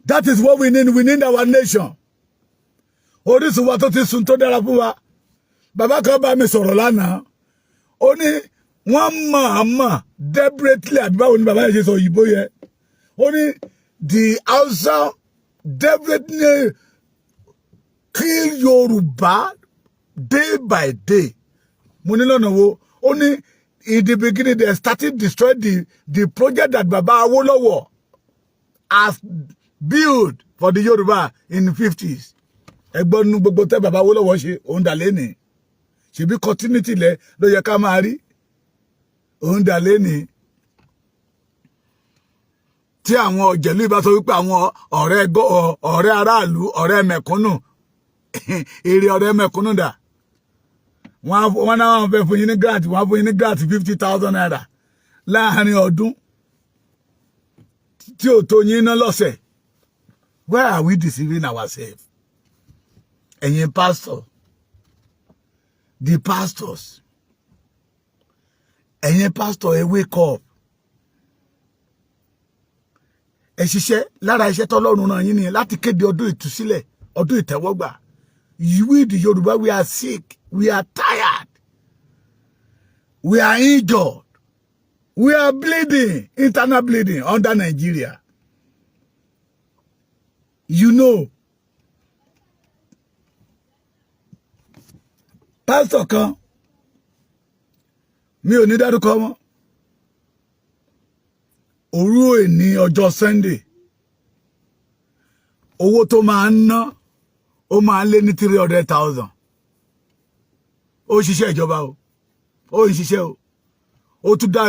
That is what we need our nation. Orísun wa tó ti sun tó dára fún wa. Bàbá kan bá mi sọ̀rọ̀ lánàá. Ó ní wọ́n mọ̀ deliberately àbí báwo ni bàbá yẹn ṣe sọ òyìnbó yẹn. Ó ní the Hausa deliberately kill Yorùbá day by day. Mo ní lọ́nà wo ó ní in the beginning they started destroy the project that Baba Awolowo has build for the Yoruba in the 50s. Ẹgbọ́n nu gbogbo tẹ́ bàbá Awólọ́wọ̀ ṣe òun dà lẹ́nìí. Ṣebí continuity lẹ ló yẹ ká máa rí. Òun dà lẹ́nìí. Tí àwọn ọ̀jẹ̀lú ìbá sọ wípé àwọn ọ̀rẹ́ aráàlú, ọ̀rẹ́ mẹ̀kúnnù, èrè ọ̀rẹ́ mẹ̀kúnnù dà. Wọ́n náà fẹ́ fún yín ní grant, wọ́n fún yín ní grant 50,000 naira láàárín ọdún tí ò tó yín ná lọ́sẹ̀. Why are we deceiving ourselves? Ẹ̀yin pastor, the pastors, ẹ̀yin pastor, ẹ wake up. Ẹ ṣiṣẹ́ lára iṣẹ́ tọ́lọ́run náà yín ni láti kéde ọdún ìtúsílẹ̀, ọdún ìtẹ́wọ́gbà. We the Yoruba, we are sick, we are tired, we are injured, we are bleeding, internal bleeding under Nigeria. You know, pastor kan, mi ò ní dárúkọ mọ́, òru òní ọjọ́ Sunday, owó tó máa ń ná ó máa lé ní 300,000. Ó ṣiṣẹ́ ìjọba o, ó ń ṣiṣẹ́ o, ó tún dá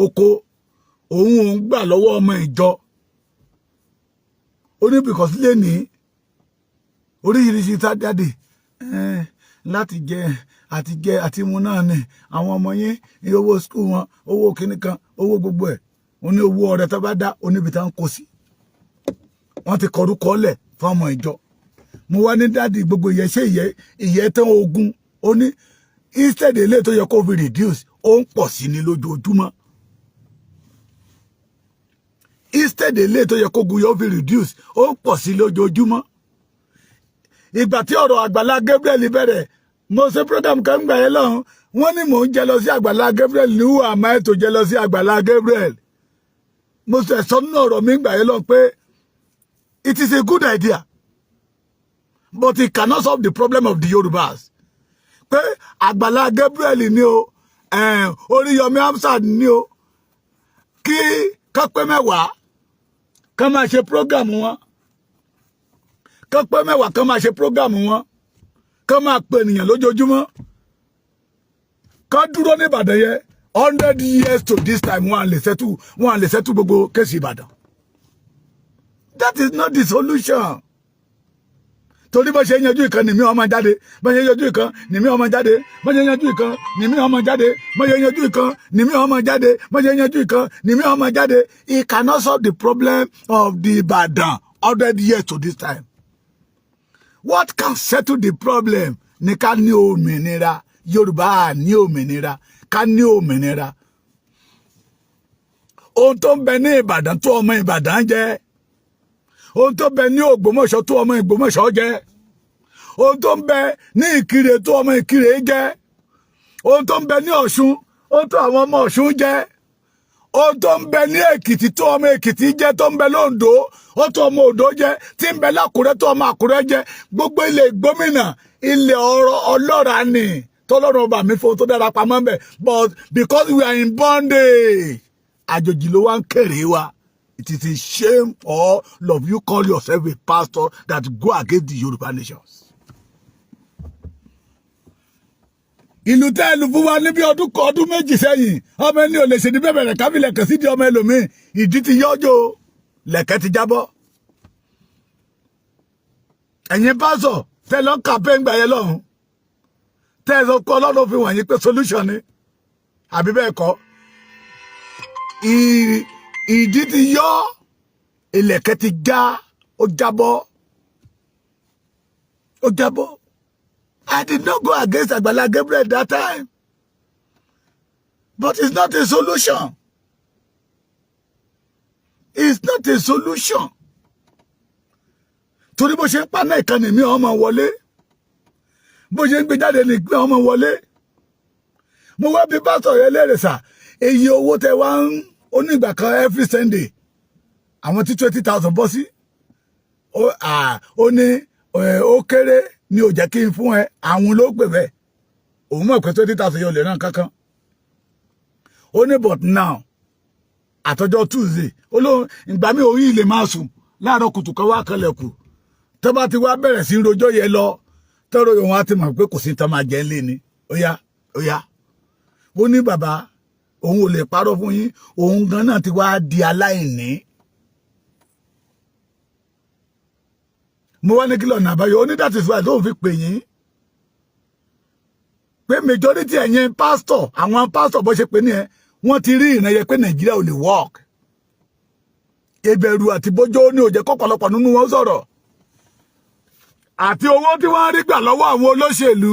oko òun gbà lọ́wọ́ ọmọ ìjọ. Ó ní because lé ní oríṣiríṣi jáde láti jẹ àti mu náà ni àwọn ọmọ yín ní owó school wọn, owó kíní kan, owó gbogbo ẹ̀. Ó ní owó ọrẹ tó bá dá oníbi tá ń kó sí. Wọ́n ti kọrúkọ lẹ̀ fún ọmọ ìjọ. Mo wá ní dáàdi gbogbo ìyẹ́ tán ogun. Ó ní instead ilé tó yẹ kó fi reduce ó ń pọ̀ sí ní lójoojúmọ́. Instead ilé tó yẹ kó gun yóò fi reduce ó ń pọ̀ sí lójoojúmọ́. Ìgbà tí ọ̀rọ̀ Àgbàlá Gabriel bẹ̀rẹ̀, mo ṣe program kan gbà yẹn lọ́hùn, wọ́n ní mò ń jẹ lọ sí Àgbàlá Gabriel ní who am I to jẹ lọ sí Àgbàlá Gabriel. Mo ṣe sọ nínú ọ̀rọ̀ mi gbà yẹn lọ́hùn pé it is a good idea, but it cannot solve the problem of the Yorubas. Pé Àgbàlá Gabriel ni o, Oríyọmí Hamzat ni o, kí kápẹ́ mẹ́wàá kán máa ṣe program wọn, kápẹ́ mẹ́wàá kán máa ṣe program wọn, kán máa pè ènìyàn lójoojúmọ́, ká dúró ní Ìbàdàn yẹn 100 years to this time wọ́n á lè settle gbogbo kéèsì Ìbàdàn. That is not the solution. Torí bó ṣe yanjú ìkan ni mi ọmọ jáde, bó ṣe yanjú ìkan ni mi ọmọ jáde, bó ṣe yanjú ìkan ni mi ọmọ jáde, bó ṣe yanjú ìkan ni mi ọmọ jáde, bó ṣe yanjú ìkan ni mi ọmọ jáde. It cannot solve the problem of the Ìbàdàn 100 years to this time. What can settle the problem? Ní ká ní òmìnira. Yorùbá ní òmìnira, ká ní òmìnira. Ohun tó ń bẹ ní Ìbàdàn tó ọmọ Ìbàdàn jẹ. Ohun tó ń bẹ ní Ògbómọ̀ṣọ́ tó ọmọ Ògbómọ̀ṣọ́ jẹ. Ohun tó ń bẹ ní Ìkirè tó ọmọ Ìkirè jẹ. Ohun tó ń bẹ ní Ọ̀ṣun, ohun tó àwọn ọmọ Ọ̀ṣun jẹ. Ohun tó ń bẹ ní Èkìtì tó ọmọ Èkìtì jẹ, tó ń bẹ l'Oǹdó, ó tó ọmọ Oǹdó jẹ, tí ń bẹ l'Ákúrẹ́ tó ọmọ Àkúrẹ́ jẹ. Gbogbo ilẹ̀ gómìnà, ilẹ̀ ọlọ́ràá ni tọ́lọ́run ọba mi fún tó dára pamọ́ bẹ̀. But because we are in bondage, àjòjì ló wá ń kéré wa. It is a shame all of you call yourself a pastor that go against the Yoruba nations. Ìlú tẹ́ ìlú fún wa níbi ọdún méjì sẹ́yìn, ọmọ ẹni ò lè ṣe ní bẹ̀rẹ̀ kábílẹ̀ kẹ̀ sí di ọmọ ẹlòmíì, ìdí ti yọ́jọ́, lẹ̀kẹ́ ti jábọ́. Ẹ̀yin pásọ̀ tẹ́ lọ campaign gbà yẹn lọ́hùn, tẹ́ ẹ sọ pé Ọlọ́run fi wọ̀nyí pé solution ni, àbí bẹ́ẹ̀ kọ́. Ìdí ti yọ́, ìlẹ̀kẹ̀ ti já, ó jábọ́. Ó jábọ́. I did not go against Àgbàlá Gabriel that time. But it's not a solution. It's not a solution. Torí bó ṣe ń pa náà ìkànnì mi ọmọ wọlé. Bó ṣe ń gbé jáde ní ìpín ọmọ wọlé. Mo wá bí pásítọ̀ yẹn léèrè sà, èyí owó tẹ wá ń onígbà kan every Sunday. Àwọn tí 20,000 bọ́ sí. Ó ní ó kéré ni ò jẹ́ kí n fún ẹ, àwọn ló pè bẹ́ẹ̀. Òun mọ̀ pé 20,000 yóò lè ràn kankan. Ó ní but now, àtọjọ́ Tuesday, olóhùn ìgbà mi orí ilé máa sùn, láàárọ̀ kùtù kan wá kanlẹ̀kù tó bá ti wá bẹ̀rẹ̀ sí rojọ́ yẹn lọ tọ́rọ yòówù á ti mọ̀ pé kò sí tán máa jẹ́ lé ni ó yá ó ní bàbá òun ò lè parọ́ fún yín òun gan náà ti wá di aláìní. mo wá ní kí lọ́nà àbáyọ ó ní that is why tóun fi pè yín pé majority ẹ̀yin pastor àwọn pastor bó ṣe pè ní ẹ wọ́n ti rí ìrìnàyẹ pé Nàìjíríà ò lè work ìbẹ̀rù àti bójó ní ó jẹ́ kọ́pọ̀lọpọ̀ nínú wọn sọ̀rọ̀ àti owó tí wọ́n rí gbà lọ́wọ́ àwọn olóṣèlú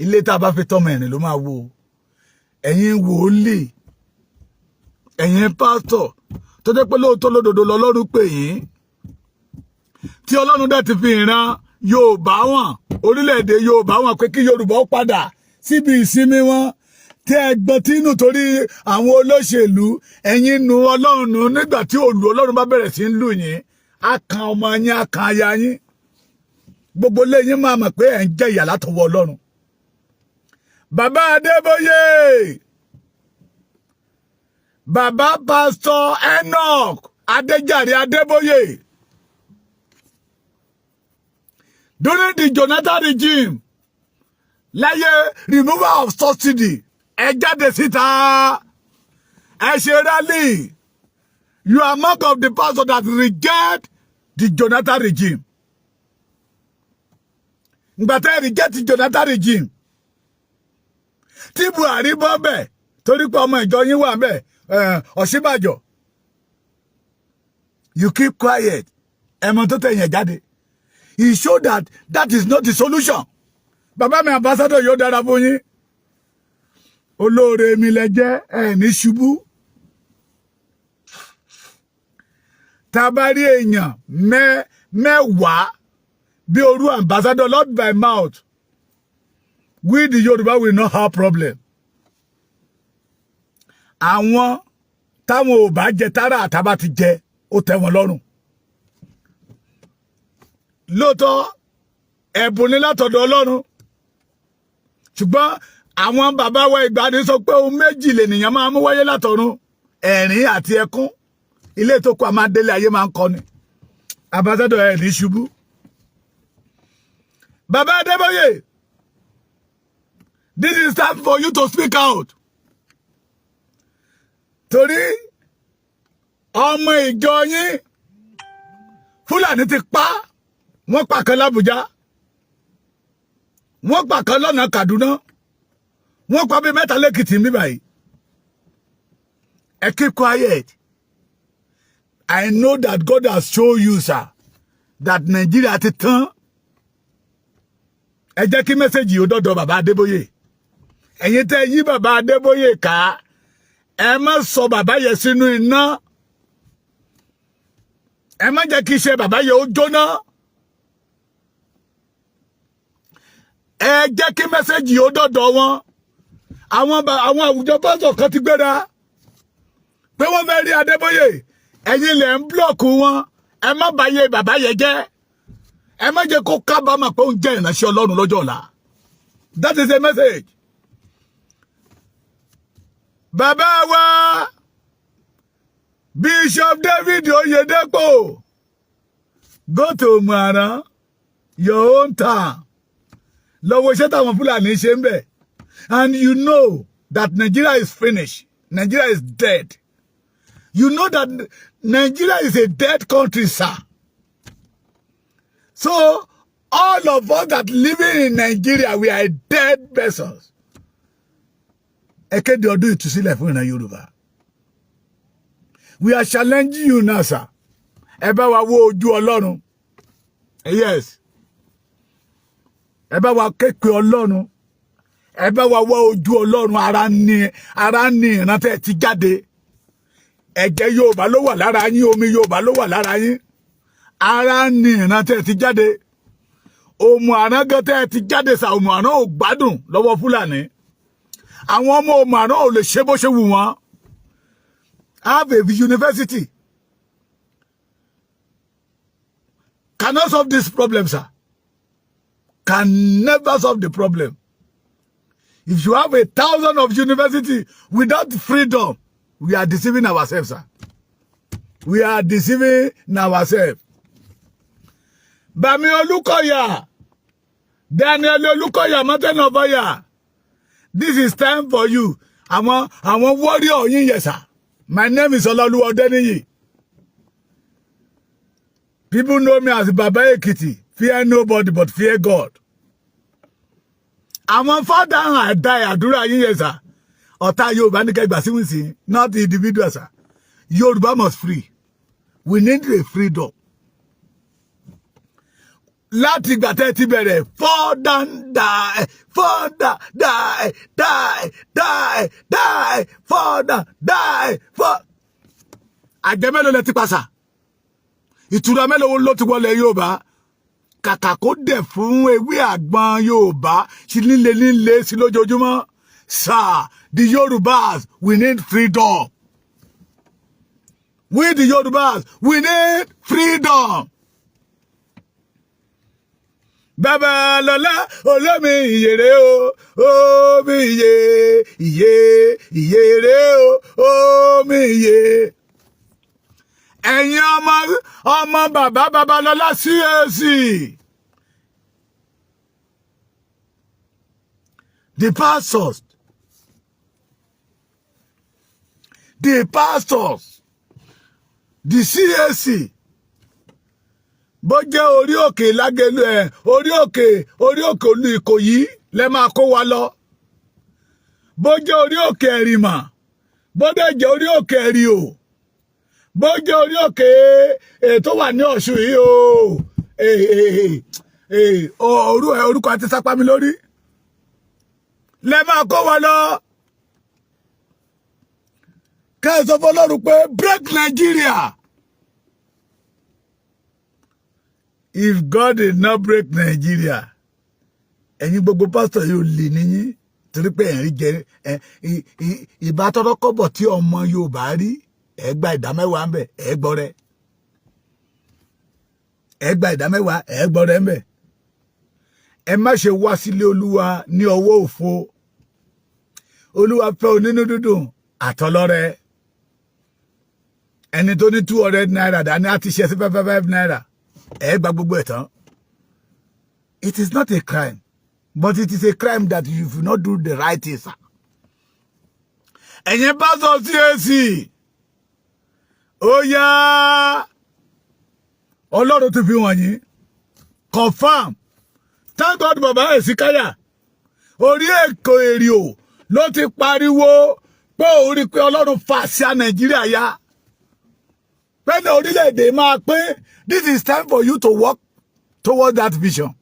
ilé tá a bá fi tọ́mọ ẹ̀rìn ló máa wó ẹ̀yin wòlíì ẹ̀yin pásítọ̀ tó jẹ́ pé lóòótọ́ lódodo lọ́lọ́run pè yín tí Ọlọ́run dẹ̀ ti fi ìran Yorùbá wọn orílẹ̀-èdè Yorùbá wọn pé kí Yorùbá ó padà síbi ìsinmi wọn tí ẹgbọ́n tí inú torí àwọn olóṣèlú ẹ̀yin nu Ọlọ́run nù nígbà tí òlù Ọlọ́run bá bẹ̀rẹ̀ sí ń lù yín á kan ọmọ yín á kan aya yín gbogbo lẹ́yìn máa mọ̀ pé ẹ̀ ń jẹ ìyà látọwọ́ Ọlọ́run. Bàbá Adébóyè bàbá Pastor Enoch Adéjàre Adébóyè during the Jonathan regime láyé removal of subsidy ẹ jáde síta ẹ ṣe rally you are among of the pastor that reject the Jonathan regime ngbàtà reject the Jonathan regime tí Buhari bọ́ bẹ̀ torí pé ọmọ ìjọ yín wà bẹ̀ Ọ̀ṣínbàjò you keep quiet ẹ̀mọ́ tó tẹ̀yìn jáde he showed that is not the solution. Bàbá mi ambassador yóò dára fún yín olóore mi lẹ jẹ́ ẹ̀ ní ṣubú tabari èèyàn mẹ́wàá bí orú ambassador not by mouth we the Yoruba will not have problem. Àwọn táwọn ò bá jẹ tára àtàbá ti jẹ ó tẹ́ wọn lọ́rùn. Lóòótọ́ ẹ̀bùn ní látọ̀dọ̀ Ọlọ́run ṣùgbọ́n àwọn bàbá wa ìgbàanì sọ pé ohun méjì lènìyàn máa mú wáyé látọ̀run ẹ̀rín àti ẹkún ilé tó kọ àmàdélé ayé máa ń kọ́ ni ambassador ẹ̀ ní ṣubú. Bàbá Adébóyè this is time for you to speak out. Torí ọmọ ìjọ yín Fúlàní ti pa wọ́n pa kan l'Ábùjá wọ́n pa kan lọ́nà Kaduna wọ́n pa bí mẹ́ta lẹ́kìtì mi báyìí. Keep quiet. I know that God has shown you sir that Nigeria ti tán. Ẹ jẹ́ kí mẹ́sẹ̀jì yóò dọ́dọ̀ bàbá Adébóyè. Ẹ̀yin tẹ́ yí bàbá Adébóyè ká ẹ má sọ bàbá yẹn sínú iná. Ẹ má jẹ́ kí iṣẹ́ bàbá yẹn ó jóná. Ẹ jẹ́ kí mẹ́sẹ̀jì yóò dọ́dọ̀ wọn. Àwọn àwùjọ pásọ̀ kan ti gbéra pé wọ́n fẹ́ rí Adébóyè ẹ̀yin lẹ̀ ń blọ́ọ̀kù wọn ẹ má bàyè bàbá yẹn jẹ́ ẹ má jẹ́ kó kábàámọ̀ pé ó ń jẹ́ ìránṣẹ́ Ọlọ́run lọ́jọ́ ọ̀la. That is a message. Bàbá wa Bishop David Oyedepo go to Umuaran your own town lọ́wọ́ iṣẹ́ táwọn Fúlàní ṣe ń bẹ̀ and you know that Nigeria is finished. Nigeria is dead. You know that Nigeria is a dead country, sir. So, all of us that living in Nigeria, we are dead persons. Ekede ọdún ìtúsílẹ̀ fún ìran Yorùbá. We are challenging you now, sir. Ẹ bá wa wo ojú Ọlọ́run. Yes. Ẹ bá wa ké pe Ọlọ́run. Ẹ bá wa wo ojú Ọlọ́run ara ní ìran tẹ́ ti jáde. Ẹ̀jẹ̀ Yorùbá ló wà lára yín, omi Yorùbá ló wà lára yín. Ara ní ìran tẹ́ ti jáde. Umuaran gan tẹ́ ti jáde sa Umuaran ò gbádùn lọ́wọ́ Fúlàní. Àwọn ọmọ Umuaran ò lè ṣe bó ṣe wù wọ́n. Have a university. Cannot solve this problem, sir. Can never solve the problem. If you have 1,000 of university without freedom, we are deceiving ourselves, sir. We are deceiving ourselves. Bami Olukoya, Daniel Olukoya, Mountain of Fire. This is time for you. I'm a warrior. Yes, sir. My name is Olaoluwa Odeniyi. People know me as Baba Ekiti. Fear nobody but fear God. I'm a father and I die. Adura yes, sir. Ota Yoruba ni kegba si winsin, not the individual, sir. Yoruba must free. We need a freedom. Láti ìgbà tẹ́ ti bẹ̀rẹ̀ fall down die fall down die fall down die fall. Àjẹ́ mélòó lẹ ti pàṣà ìtura mélòó ló ti wọlé Yorùbá kàkà kó dẹ̀ fún ewé àgbọn Yorùbá sí líle sí lójoojúmọ́. Sir, the Yorubas, we need freedom. We the Yorubas, we need freedom. Babalola olómi ìyèrè o omi ìyèrè o omi ìyè. Ẹ̀yin ọmọ bàbá Babalola CAC. The pastors, the CAC. Bó jẹ́ orí òkè Lágẹ̀lú orí òkè Olú Ìkòyí lẹ máa kó wa lọ. Bó jẹ́ orí òkè Ẹ̀rìmà, bó dẹ̀ jẹ́ orí òkè Ẹ̀rìò, bó jẹ́ orí òkè tó wà ní Ọ̀ṣun yìí orúkọ àti sápá mi lórí lẹ máa kó wa lọ. Ká sọ fọ́lọ́run pé break Nigeria. If God did not break Nigeria, ẹ̀yin gbogbo pastor yóò lè níyìn torí pé ẹ̀rí jẹ ìbátọ́rọ́ kọ́bọ̀ tí ọmọ Yorùbá rí ẹgbà ìdámẹ́wàá ń bẹ̀ ẹgbọ́ rẹ̀ ẹgbà ìdámẹ́wàá ẹgbọ́ rẹ̀ ń bẹ̀. Ẹ má ṣe wá sílé Olúwa ní ọwọ́ òfo. Olúwa fẹ́ onínú dúdùn àtọlọ́rẹ. Ẹni tó ní 200 naira dání á ti ṣe sí 5 naira. Gba gbogbo ẹ̀ tán. It is not a crime, but it is a crime that you will not do the right thing, sir. Ẹ̀yin pastor CAC. Ó yá. Ọlọ́run ti fi wọ̀nyí. Confirm. Thank God Baba Esikaya. Orí Èkó Èrìò ló ti pariwo pé orí pé Ọlọ́run fà sí Nàìjíríà ya. When the orílẹ̀-èdè máa pín, this is time for you to walk towards that vision.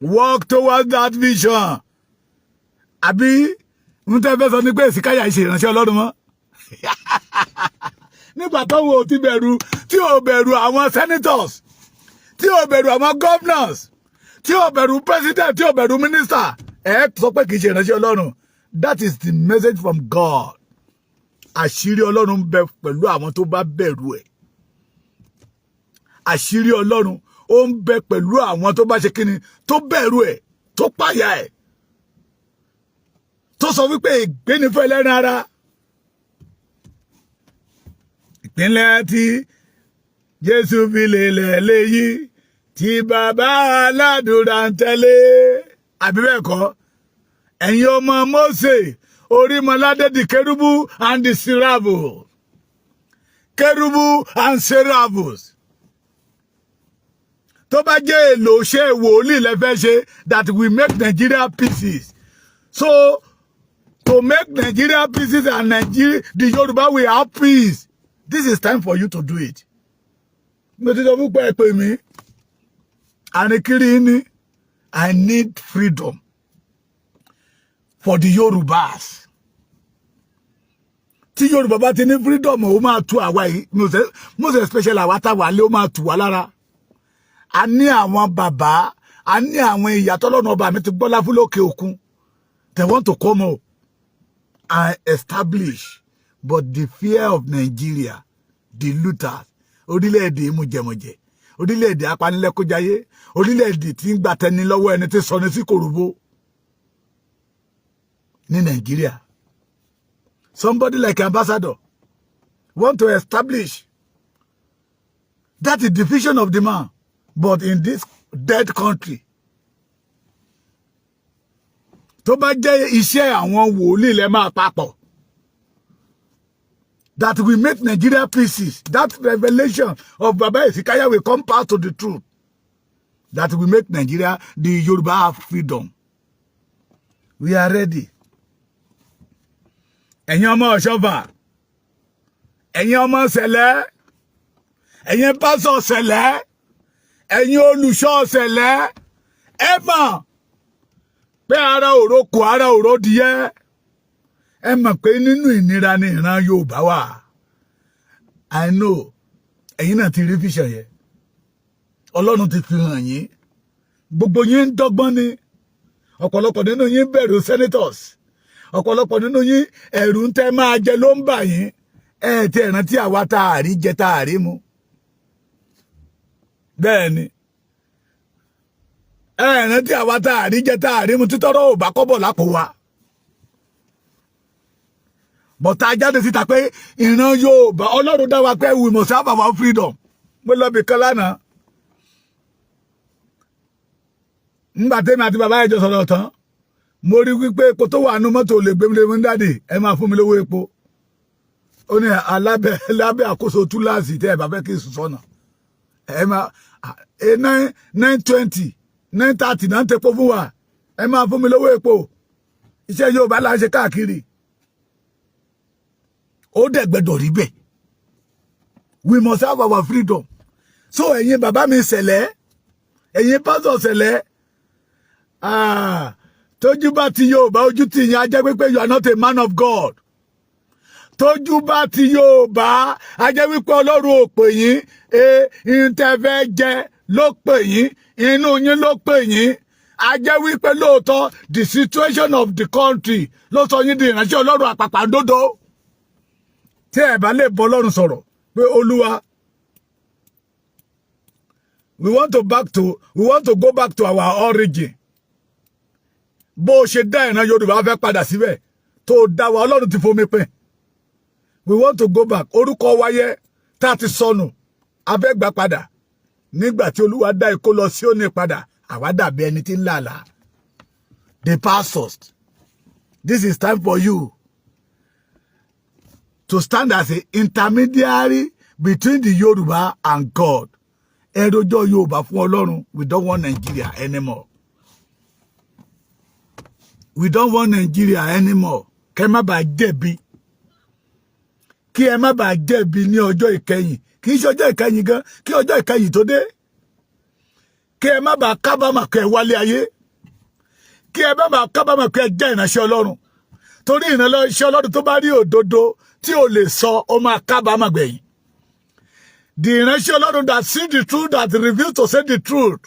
Walk towards that vision. Àbí ń tẹ́ fẹ́ sọ ní pé Èsìkáyà ṣe ìránṣẹ́ Ọlọ́run mọ́. Nígbà tó wo ti bẹ̀rù tí ò bẹ̀rù àwọn senators, tí ò bẹ̀rù àwọn governors, tí ò bẹ̀rù president, tí ò bẹ̀rù minister, sọ pé kì í ṣe ìránṣẹ́ Ọlọ́run. That is the message from God. Àṣírí Ọlọ́run ń bẹ pẹ̀lú àwọn tó bá bẹ̀rù ẹ̀. Àṣírí Ọlọ́run ó ń bẹ pẹ̀lú àwọn tó bá ṣe kíni tó bẹ̀rù ẹ̀ tó páyà ẹ̀ tó sọ wípé ìgbénifẹ́ lẹ́ran ara. Ìpínlẹ̀ tí Jésù fi lélẹ̀ léyìí tí bàbá aládùúrà ń tẹ̀lé. Àbí bẹ́ẹ̀ kọ́ ẹ̀yin ọmọ Mósè Orímọládé the Kerubu and the Seraphim. Kerubu and Seraphim. Tó bá jẹ́ èlò ṣe wòlíì lẹ́fẹ́ ṣe that we make Nigeria pieces. So to make Nigeria pieces and Nigeria, the Yoruba will have peace. This is time for you to do it. Mo ti sọ fún pé mi. Àníkiri ni I need freedom for the Yorubas. Tí Yorùbá bá ti ní freedom ó máa tú àwa yìí most especially àwa tá wà lé ó máa tú wa lára. A ní àwọn bàbá, a ní àwọn ìyá tọ́lọ́run ọba mi ti gbọ́lá fún lókè òkun. They want to come up and establish, but the fear of Nigeria, the looters, orílẹ̀-èdè mujẹmujẹ, orílẹ̀-èdè apanilẹ́kọ̀jayé, orílẹ̀-èdè tí ń gbà tẹni lọ́wọ́ ẹni tí sọ ní sí kòròbó ní Nigeria. Somebody like ambassador want to establish That is the vision of the man. But in this dead country, tó bá jẹ́ iṣẹ́ àwọn wòlíì lẹ máa papọ̀, that will make Nigeria pieces. That revelation of Baba Hezekiah will come back to the truth. That will make Nigeria, the Yoruba have freedom. We are ready. Ẹ̀yin ọmọ Ọ̀ṣọ́fà, ẹ̀yin ọmọ Ṣẹ̀lẹ̀, ẹ̀yin pásọ̀ Ṣẹ̀lẹ̀, ẹ̀yin olùṣọ́ Ṣẹ̀lẹ̀, ẹ mọ̀ pé ara òrókò ara òródìyẹ. Ẹ mọ̀ pé nínú ìnira ni ìran Yorùbá wà. I know. Ẹ̀yin náà ti rí fíṣàn yẹn. Ọlọ́run ti fi hàn yín. Gbogbo yín ń dọ́gbọ́n ni. Ọ̀pọ̀lọpọ̀ nínú yín bẹ̀rù senators. Ọ̀pọ̀lọpọ̀ nínú yín ẹ̀rù ń tẹ́ máa jẹ ló ń bà yín. Ẹ ti rántí àwa tá a rí jẹ tá a rí mu. Bẹ́ẹ̀ ni. Ẹ rántí àwa tá a rí jẹ tá a rí mu títọ́rọ̀ ò bá kọ́bọ̀ lápò wa. But I jáde síta pé ìran Yorùbá Ọlọ́run dá wa pé we must have our freedom. Mo lọ bí kan lánàá. Nígbà tẹ́mi àti bàbá ẹjọ́ sọ̀rọ̀ tán, mo rí wípé epo tó wà nínú mọ́tò lè gbé mi lé mi dáàdì, ẹ máa fún mi lówó epo. Ó ní lábẹ́ àkóso túláàsì tẹ́ ẹ bá fẹ́ kí n sùn sọ́nà. Ẹ máa 920, 930 náà ń tepo fún wa. Ẹ máa fún mi lówó epo. Iṣẹ́ Yorùbá là ń ṣe káàkiri. Ó dẹ̀ gbẹ́dọ̀ rí bẹ́ẹ̀. We must have our freedom. So ẹ̀yin bàbá mi Ṣẹ̀lẹ̀, ẹ̀yin pásọ̀ Ṣẹ̀lẹ̀, tójú bá ti Yorùbá ojú ti yín á jẹ́ wípé you are not a man of God. Tójú bá ti Yorùbá á jẹ́ wípé Ọlọ́run ò pè yín, ìtẹ̀fẹ́ jẹ ló pè yín, inú yín ló pè yín. Á jẹ́ wípé lóòótọ́ the situation of the country ló sọ yín di ìránṣẹ́ Ọlọ́run àpàpàǹdodo. Tí ẹ bá lè bọ́ Ọlọ́run sọ̀rọ̀ pé Olúwa, we want to go back to our origin. Bó ṣe dá ìran Yorùbá fẹ́ padà síbẹ̀ tó dá wa Ọlọ́run ti fomi pín. We want to go back. Orúkọ wáyé tá a ti sọnù a fẹ́ gbà padà. Nígbà tí Olúwa dá ikó lọ sí òní padà, àwa dàbí ẹni tí ń làlà. The pastors, this is time for you to stand as an intermediary between the Yoruba and God. Ẹ̀rọjọ́ Yorùbá fún Ọlọ́run. We don't want Nigeria anymore. We don't want Nigeria anymore. Kẹ́ má bàa jẹ̀bi. Kí ẹ má bàa jẹ̀bi ní ọjọ́ ìkẹyìn. Kì í ṣe ọjọ́ ìkẹyìn gan, kí ọjọ́ ìkẹyìn tó dé. Kí ẹ má bàa kábàámọ̀ kẹ́ wálé ayé. Kí ẹ má bàa kábàámọ̀ kẹ́ jẹ́ ìránṣẹ́ Ọlọ́run. Torí ìránṣẹ́ Ọlọ́run tó bá rí òdodo tí ò lè sọ, ó máa kábàámọ̀ gbẹ̀yìn. The ìránṣẹ́ Ọlọ́run that see the truth, that reveals to say the truth,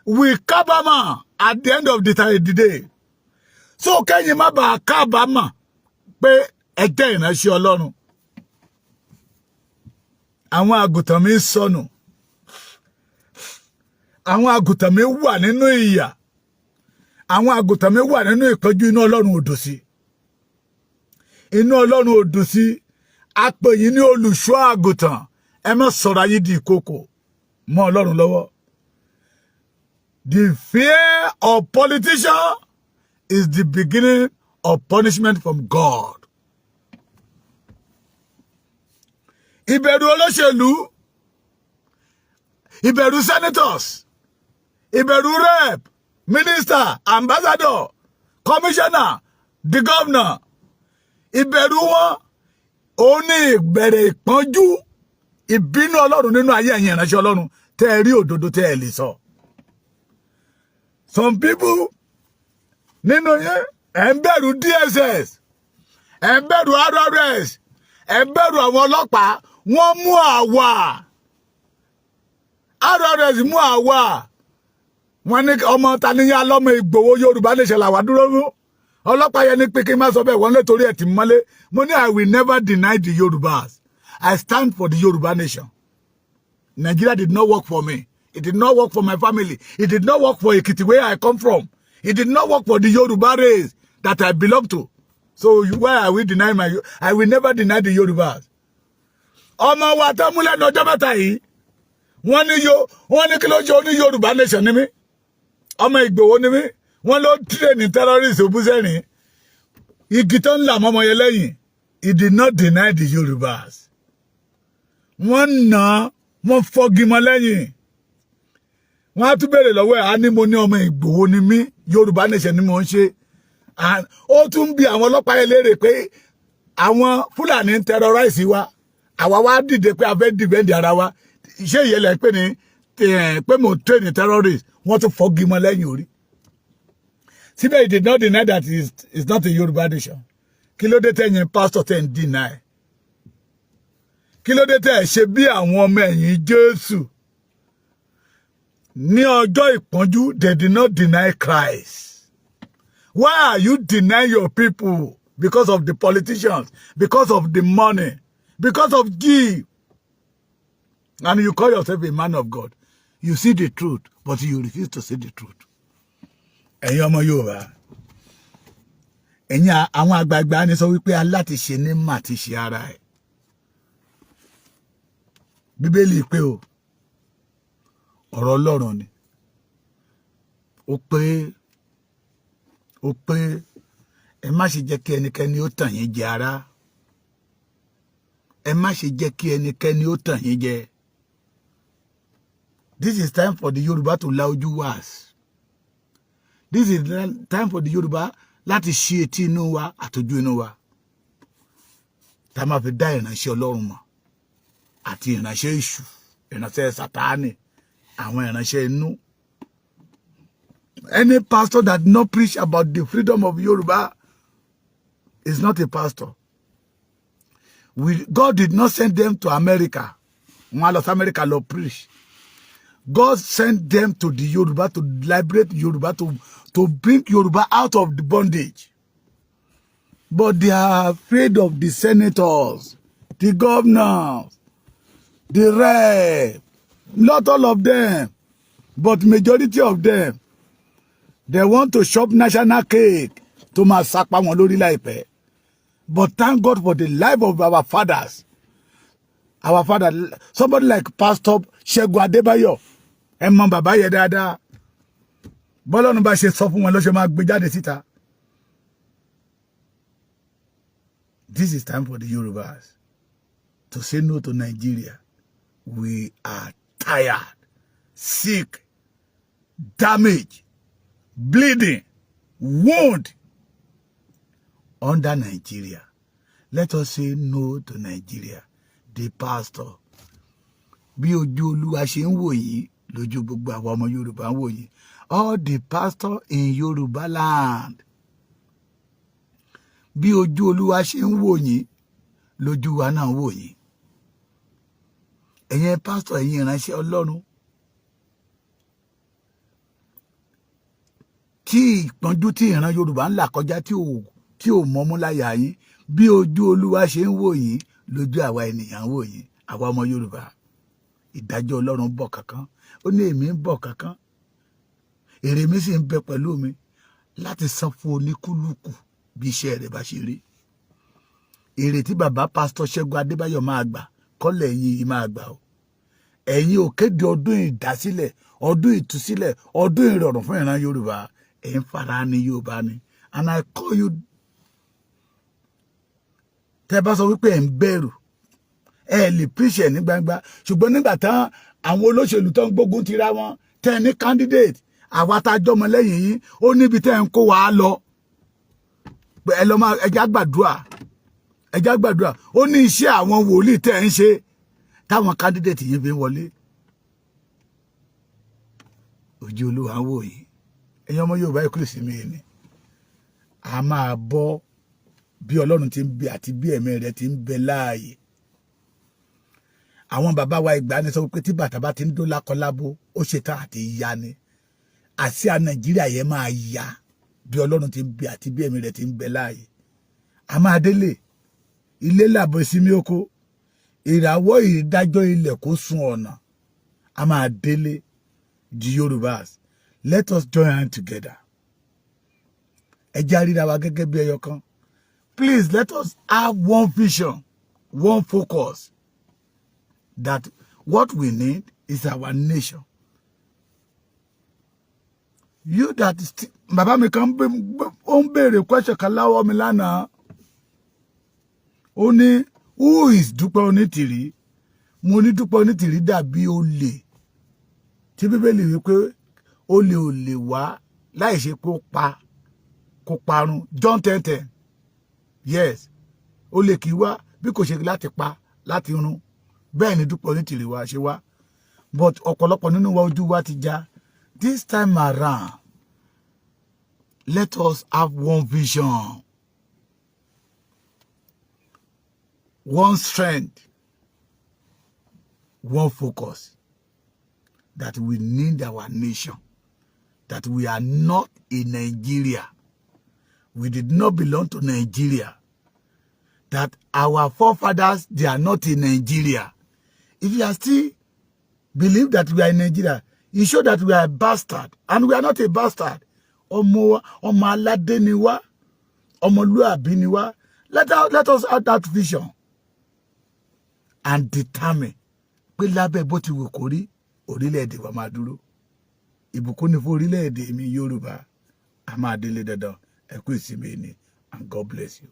will kábàámọ̀ at the end of the day. So kẹ́yìn má bàa kábàámọ̀ pé ẹ jẹ́ ìránṣẹ́ Ọlọ́run. Àwọn àgùntàn mi sọnù. Àwọn àgùntàn mi wà nínú ìyà. Àwọn àgùntàn mi wà nínú ìpọ́njú, inú Ọlọ́run ò dùn sí. Inú Ọlọ́run ò dùn sí. A pè yín ní olùṣọ́ àgùntàn. Ẹ má sọ̀rọ̀ ayé di ìkòkò mọ́ Ọlọ́run lọ́wọ́. The fear of politicians is the beginning of punishment from God. Ìbẹ̀rù olóṣèlú, ìbẹ̀rù senators, ìbẹ̀rù rep, minister, ambassador, commissioner, the governor, ìbẹ̀rù wọn ó ní ìbẹ̀rẹ̀ ìpọ́njú, ìbínú Ọlọ́run nínú ayé ẹ̀yin ìránṣẹ́ Ọlọ́run tẹ́ ẹ rí òdodo tẹ́ ẹ lè sọ. Some people nínú yẹn ẹ̀ ń bẹ̀rù DSS, ẹ̀ ń bẹ̀rù RRS, ẹ̀ ń bẹ̀rù àwọn ọlọ́pàá. Wọ́n mú àwa. RRS mú àwa. Wọ́n ní ọmọ Taniya lọ́mọ Ìgbòho Yorùbá lè ṣe làwà dúró fún. Ọlọ́pàá yẹn ní pé kí n má sọ bẹ́ẹ̀, wọ́n lè torí ẹ̀ tì mọ́lé. Mo ní I will never deny the Yorubas. I stand for the Yoruba nation. Nigeria did not work for me. It did not work for my family. It did not work for Ekiti, where I come from. It did not work for the Yoruba race that I belong to. So why are we denying I will never deny the Yorubas. Ọmọ wa tó múlẹ̀ ní ọjọ́ mẹ́ta yìí, wọ́n ní kí ló ṣe oní Yorùbá nation ni mí ọmọ Ìgbòho ni mí wọ́n ló tírẹ̀nì terrorist òbúsẹ́rìn igi tó ń là mọ́mọ́ yẹn lẹ́yìn he did not deny the Yorùbás wọ́n fọ́gi mọ́ lẹ́yìn wọ́n á tún béèrè lọ́wọ́ ẹ̀ á ní mo ní ọmọ Ìgbòho ni mí Yorùbá nation ni mo ń ṣe ó tún bi àwọn ọlọ́pàá yẹn léèrè pé àwọn Fúlàní ń terrorize wa àwa wá dìde pé a fẹ́ defend ara wa ṣé ìyẹlẹ̀ pé ní pé mo train terrorist wọ́n tún fọ́gi mọ́ lẹ́yìn orí síbẹ̀ he did not deny that it's not a Yorùbá nation kí ló dé tẹ̀yìn pastor tẹ̀ ń deny kí ló dé tẹ̀ ṣe bí àwọn ọmọ ẹ̀yìn Jésù ní ọjọ́ ìpọ́njú they did not deny Christ. Why are you denying your people because of the politicians, because of the money, because of give? And you call yourself a man of God. You see the truth, but you refuse to see the truth. Ẹ̀yin ọmọ Yorùbá, ẹ̀yin àwọn àgbààgbà ni sọ wípé aláti ṣe ní mà ti ṣe ara ẹ̀. Bíbélì pé o, ọ̀rọ̀ Ọlọ́run ni. Ó pé ẹ má ṣe jẹ́ kí ẹnikẹ́ni ó tàn yín jẹ ará. Ẹ má ṣe jẹ́ kí ẹnikẹ́ni ó tàn yín jẹ. This is time for the Yoruba to la ojú wàs. This is time for the Yoruba láti ṣí etí inú wa àtọjú inú wa. Tá máa fi dá ìránṣẹ́ Ọlọ́run mọ̀ àti ìránṣẹ́ èṣù, ìránṣẹ́ Sátánì, àwọn ìránṣẹ́ inú. Any pastor that not preach about the freedom of Yoruba is not a pastor. God did not send them to America. Wọ́n lọ sí America lọ preach. God sent them to the Yoruba to liberate Yoruba, to bring Yoruba out of the bondage. But they are afraid of the senators, the governors, the rep. Not all of them, but majority of them. They want to shop national cake to máa sapa wọn lórí láìpẹ́. But thank God for the life of our fathers. Our father, somebody like Pastor Ṣẹ́gun Adébáyọ̀, ẹ mọ bàbá yẹn dáadáa. Bọ́lọ́run bá ṣe sọ fún wọn ló ṣe máa gbé jáde síta. This is time for the Yorubas to say no to Nigeria. We are tired, sick, damaged, bleeding, wound under Nigeria. Let us say no to Nigeria. The pastor. Bí ojú Olúwa ṣe ń wò yín lójú gbogbo àwọn ọmọ Yorùbá ń wò yín. All the pastor in Yoruba land. Bí ojú Olúwa ṣe ń wò yín lójú wa náà ń wò yín. Ẹ̀yin pastor, ẹ̀yin ìránṣẹ́ Ọlọ́run. Tí ìpọ́njú tí ìran Yorùbá ń là kọjá tí ò mọ́mú láyà yín, bí ojú Olúwa ṣe ń wò yín lójú àwa ènìyàn ń wò yín, àwa ọmọ Yorùbá. Ìdájọ́ Ọlọ́run bọ̀ kankan, ó ní èmi ń bọ̀ kankan, èrè mi sì ń bẹ pẹ̀lú mi láti san fún oníkúlùkù bí iṣẹ́ rẹ̀ bá ṣe rí. Èrè tí bàbá Pastor Ṣẹ́gun Adébáyọ̀ máa gbà kọ́lẹ̀ yìí máa gbà o. Ẹ̀yin ò kéde ọdún ìdásílẹ̀, ọdún ìtúsílẹ̀, ọdún ìrọ̀rùn fún ìran Yorùbá. Ẹ̀ ń fara ní Yorùbá ni. And I call you. Tẹ́ bá sọ wípé ẹ̀ ń bẹ̀rù, ẹ lè preach ní gbangba, ṣùgbọ́n nígbà tán àwọn olóṣèlú tó ń gbógun tira wọn, tẹ́ ní candidate, àwa tá jọmọ lẹ́yìn yín, ó níbi tẹ́ ń kó wa lọ. Ẹ lọ máa ẹjá gbàdúrà, ó ní iṣẹ́ àwọn wòlíì tẹ́ ń ṣe táwọn candidate yín fi ń wọlé. Ojú Olúwa wò yín. Ẹ̀yin ọmọ Yorùbá ìkúrò sí mi ni. A máa bọ́ bí Ọlọ́run ti ń bẹ àti bí ẹ̀mí rẹ̀ ti ń bẹ láàyè. Àwọn bàbá wa ìgbàanì sọ pé tí bàtà bá ti ń dó lákọlábó, ó ṣetán àti ya ni. Àsíá Nàìjíríà yẹn máa ya bí Ọlọ́run ti ń bẹ àti bí ẹ̀mí rẹ̀ ti ń bẹ láàyè. A máa délé ilé làbọ̀ ìsinmi oko, ìràwọ̀ ìdájọ́ ilẹ̀ kó sun ọ̀nà. A máa délé di Yorùbás. Let us join hands together. Ẹ jẹ́ á ríra wa gẹ́gẹ́ bí ẹyọ kan. Please let us have one vision, one focus. That what we need is our nation. You that is bàbá mi kan ó ń béèrè question kan lọ́wọ́ mi lánàá. Ó ní who is Dúpẹ́ Onítìrí? Mo ní Dúpẹ́ Onítìrí dàbí olè. Tí Bíbélì wí pé olè ò lè wá láì ṣe kó parun. John 10:10. Yes. Olè kì í wá bí kò ṣe láti pa láti run. Bẹ́ẹ̀ ni Dúpẹ́ Onítìrí wá ṣe wá. But ọ̀pọ̀lọpọ̀ nínú wa ojú wa ti já. This time around, let us have one vision, one strength, one focus, that we need our nation, that we are not in Nigeria. We did not belong to Nigeria. That our forefathers, they are not in Nigeria. If you are still believe that we are in Nigeria, you show that we are a bastard, and we are not a bastard. Ọmọ aládé ni wá, ọmọlúàbí ni wá. Let us have that vision and determine pé lábẹ́ bó ti wù kó rí orílẹ̀-èdè wa máa dúró. Ìbùkún ni fún orílẹ̀-èdè mi Yorùbá. A máa délé dandan. Ẹ kú ìsinmi ni, and God bless you.